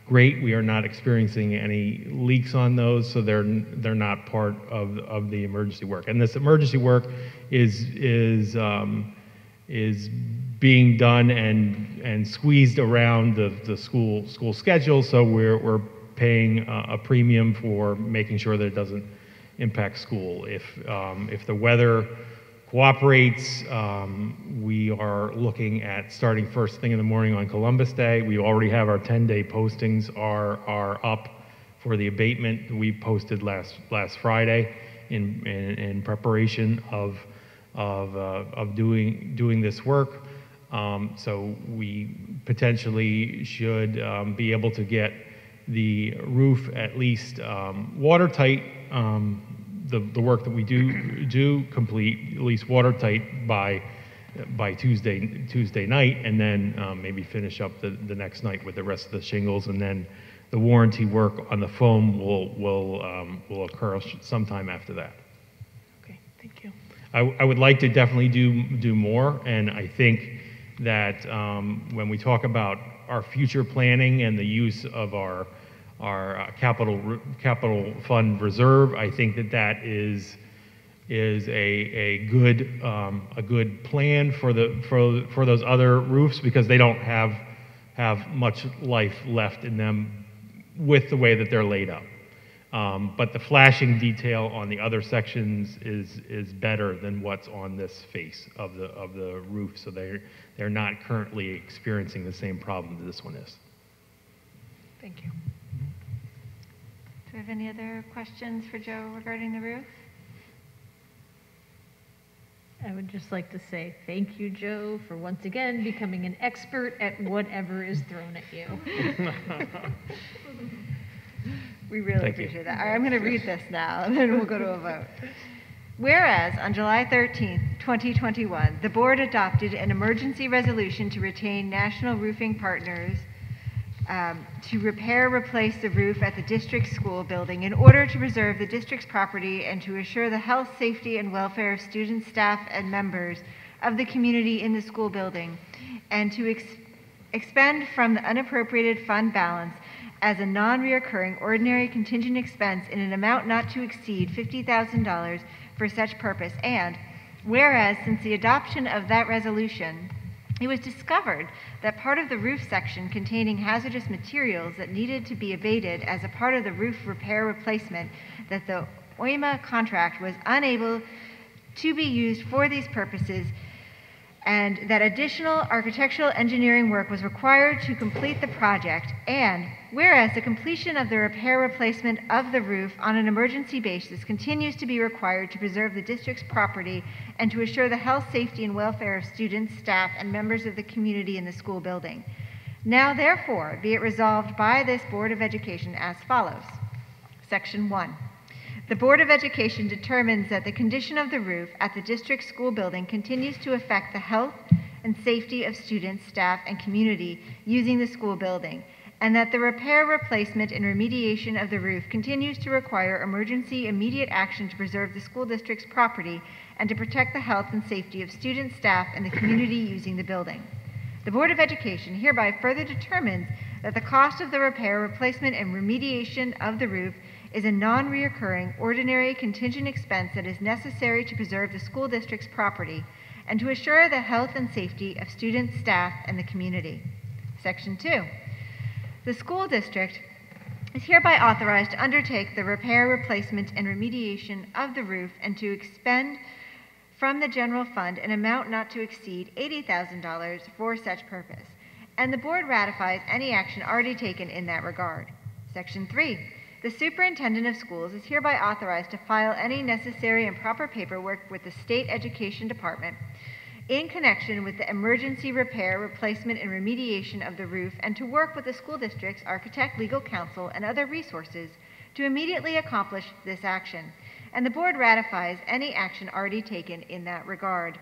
great, we are not experiencing any leaks on those, so they're not part of the emergency work. And this emergency work is being done and squeezed around the school schedule, so we're paying a premium for making sure that it doesn't impact school. If the weather cooperates, we are looking at starting first thing in the morning on Columbus Day. We already have our 10-day postings are up for the abatement we posted last Friday in preparation of doing this work. So we potentially should be able to get the roof at least watertight. The work that we do complete at least watertight by Tuesday night, and then maybe finish up the next night with the rest of the shingles, and then the warranty work on the foam will occur sometime after that. Okay, thank you. I would like to definitely do more, and I think that when we talk about our future planning and the use of our capital fund reserve, I think that is a good plan for those other roofs, because they don't have much life left in them with the way that they're laid up. But the flashing detail on the other sections is better than what's on this face of the roof, so they're not currently experiencing the same problem that this one is. Thank you. Do we have any other questions for Joe regarding the roof? I would just like to say thank you, Joe, for once again becoming an expert at whatever is thrown at you. We really appreciate that. All right, I'm going to read this now, and then we'll go to a vote. Whereas on July 13th, 2021, the board adopted an emergency resolution to retain National Roofing Partners to repair, replace the roof at the district school building in order to preserve the district's property and to assure the health, safety, and welfare of students, staff, and members of the community in the school building, and to expend from the unappropriated fund balance as a non-reoccurring ordinary contingent expense in an amount not to exceed $50,000 for such purpose. And whereas since the adoption of that resolution, it was discovered that part of the roof section containing hazardous materials that needed to be abated as a part of the roof repair replacement, that the OIMA contract was unable to be used for these purposes, and that additional architectural engineering work was required to complete the project. And whereas the completion of the repair replacement of the roof on an emergency basis continues to be required to preserve the district's property and to assure the health, safety, and welfare of students, staff, and members of the community in the school building. Now, therefore, be it resolved by this Board of Education as follows. Section 1. The Board of Education determines that the condition of the roof at the district school building continues to affect the health and safety of students, staff, and community using the school building, and that the repair, replacement, and remediation of the roof continues to require emergency immediate action to preserve the school district's property and to protect the health and safety of students, staff, and the community using the building. The Board of Education hereby further determines that the cost of the repair, replacement, and remediation of the roof is a non-reoccurring, ordinary, contingent expense that is necessary to preserve the school district's property and to assure the health and safety of students, staff, and the community. Section 2. The school district is hereby authorized to undertake the repair, replacement, and remediation of the roof and to expend from the general fund an amount not to exceed $80,000 for such purpose, and the board ratifies any action already taken in that regard. Section 3. The superintendent of schools is hereby authorized to file any necessary and proper paperwork with the state education department in connection with the emergency repair, replacement, and remediation of the roof, and to work with the school district's architect, legal counsel, and other resources to immediately accomplish this action, and the board ratifies any action already taken in that regard.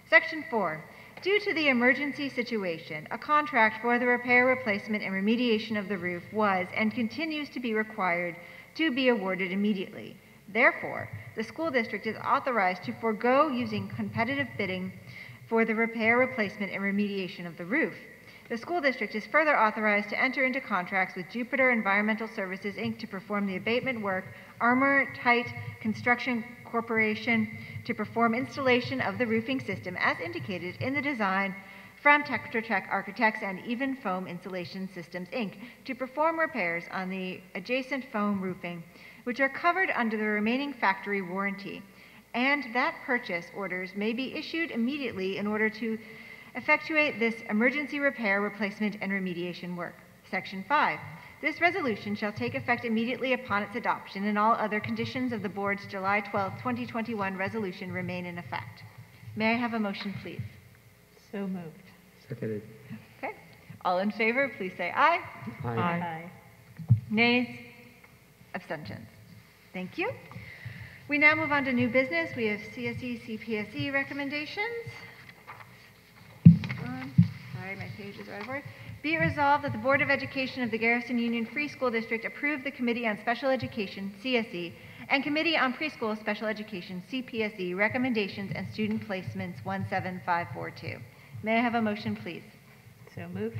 Section 4. Due to the emergency situation, a contract for the repair, replacement, and remediation of the roof was and continues to be required to be awarded immediately. Therefore, the school district is authorized to forego using competitive bidding for the repair, replacement, and remediation of the roof. The school district is further authorized to enter into contracts with Jupiter Environmental Services, Inc. to perform the abatement work, Armor Tight Construction Corporation to perform installation of the roofing system as indicated in the design from Tetra Tech Architects, and Even Foam Insulation Systems, Inc. to perform repairs on the adjacent foam roofing, which are covered under the remaining factory warranty, and that purchase orders may be issued immediately in order to effectuate this emergency repair, replacement, and remediation work. Section 5. This resolution shall take effect immediately upon its adoption, and all other conditions of the board's July 12, 2021 resolution remain in effect. May I have a motion, please? So moved. Seconded. Okay. All in favor, please say aye. Aye. Nays? Abstentions? Thank you. We now move on to new business. We have CSE, CPSE recommendations. Sorry, my page is right over. Be it resolved that the Board of Education of the Garrison Union Free School District approve the Committee on Special Education, CSE, and Committee on Preschool Special Education, CPSE, recommendations and student placements 17542. May I have a motion, please? So moved.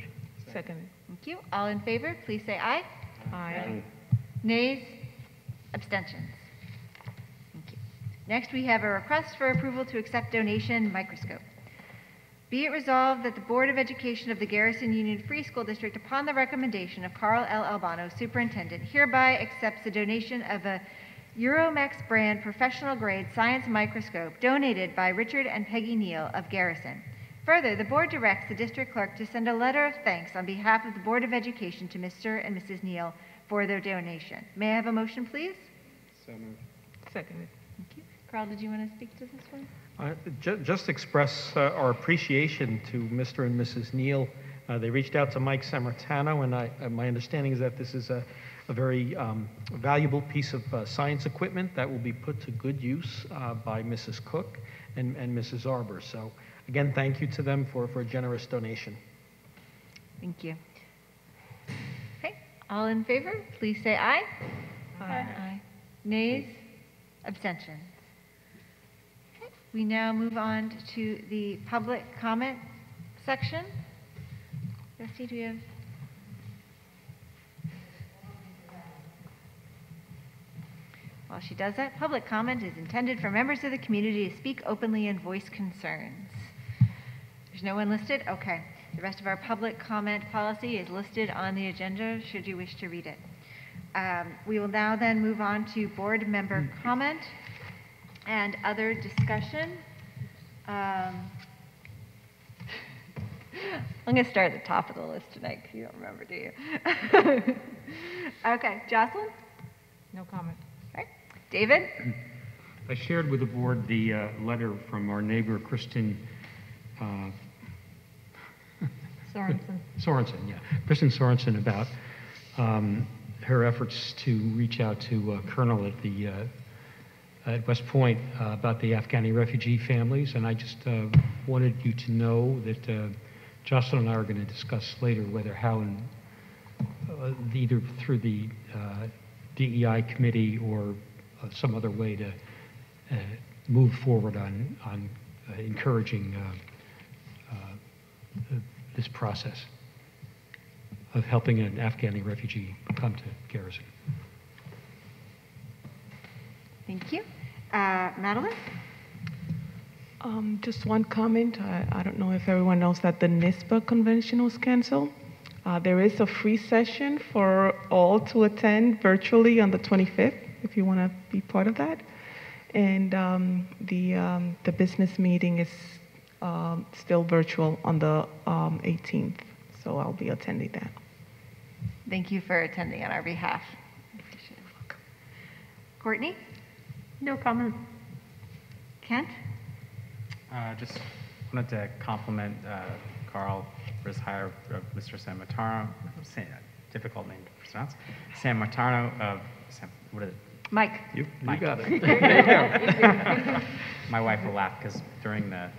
Second. Thank you. All in favor, please say aye. Aye. Nays? Abstentions? Thank you. Next, we have a request for approval to accept donation microscope. Be it resolved that the Board of Education of the Garrison Union Free School District, upon the recommendation of Carl L. Albano, Superintendent, hereby accepts the donation of a Euromex brand professional grade science microscope donated by Richard and Peggy Neal of Garrison. Further, the board directs the district clerk to send a letter of thanks on behalf of the Board of Education to Mr. and Mrs. Neal for their donation. May I have a motion, please? So moved. Second. Thank you. Carl, did you want to speak to this one? Just express our appreciation to Mr. and Mrs. Neal. They reached out to Mike Sammartano, and my understanding is that this is a very valuable piece of science equipment that will be put to good use by Mrs. Cook and Mrs. Arbor. So again, thank you to them for a generous donation. Thank you. Okay, all in favor, please say aye. Aye. Nays? Abstentions? Okay, we now move on to the public comment section. Bessie, do we have? While she does that, public comment is intended for members of the community to speak openly and voice concerns. There's no one listed? Okay. The rest of our public comment policy is listed on the agenda, should you wish to read it. We will now then move on to board member comment and other discussion. I'm going to start at the top of the list tonight because you don't remember, do you? Okay, Jocelyn? No comment. All right. David? I shared with the board the letter from our neighbor, Kristen Sorensen, yeah. Kristen Sorensen about her efforts to reach out to Colonel at West Point about the Afghani refugee families, and I just wanted you to know that Jocelyn and I are going to discuss later how and either through the DEI committee or some other way to move forward on encouraging this process of helping an Afghani refugee come to Garrison. Thank you. Madeline? Just one comment. I don't know if everyone knows that the NISPA convention was canceled. There is a free session for all to attend virtually on the 25th, if you want to be part of that. And the business meeting is still virtual on the 18th, so I'll be attending that. Thank you for attending on our behalf. Courtney? No comment. Kent? Just wanted to compliment Carl for his hire of Mr. Sammartano. Difficult name to pronounce. Sammartano of what is it? Mike. You Mike. got it. There you go. My wife will laugh because during the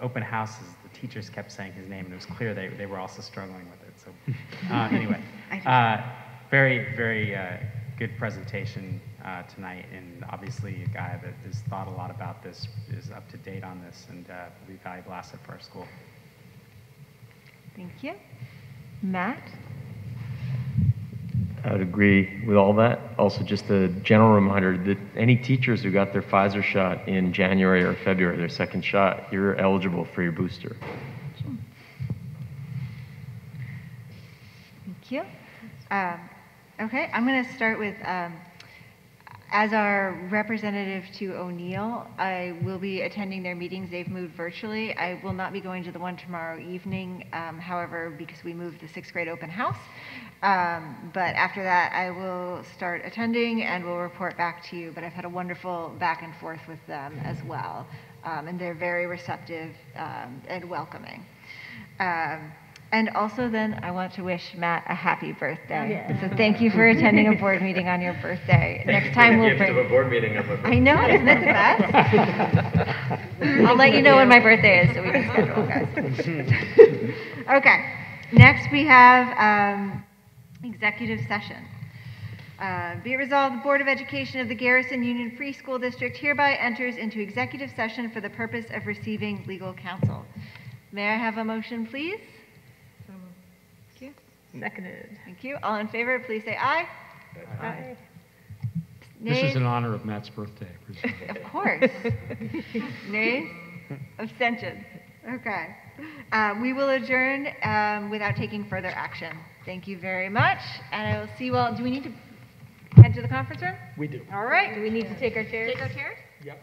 open houses, the teachers kept saying his name, and it was clear they were also struggling with it. So anyway, very, very good presentation tonight, and obviously a guy that has thought a lot about this, is up to date on this, and will be a valuable asset for our school. Thank you. Matt? I would agree with all that. Also, just a general reminder that any teachers who got their Pfizer shot in January or February, their second shot, you're eligible for your booster. Thank you. Okay, I'm going to start with, as our representative to O'Neill, I will be attending their meetings. They've moved virtually. I will not be going to the one tomorrow evening, however, because we moved the 6th grade open house. But after that, I will start attending and will report back to you. But I've had a wonderful back and forth with them as well. And they're very receptive and welcoming. And also then I want to wish Matt a happy birthday. Oh, yeah. So thank you for attending a board meeting on your birthday. Next time we'll bring... Gift of a board meeting on my birthday. I know, isn't it the best? I'll let you know when my birthday is so we can schedule, guys. Okay, next we have executive session. Be it resolved, the Board of Education of the Garrison Union Free School District hereby enters into executive session for the purpose of receiving legal counsel. May I have a motion, please? Thank you. Seconded. Thank you. All in favor, please say aye. Aye. This Nays? is in honor of Matt's birthday. Of course. Nays? Abstentions? Okay. We will adjourn without taking further action. Thank you very much. And I will see you all. Do we need to head to the conference room? We do. All right. Do we need to take our chairs? Take our chairs? Yep.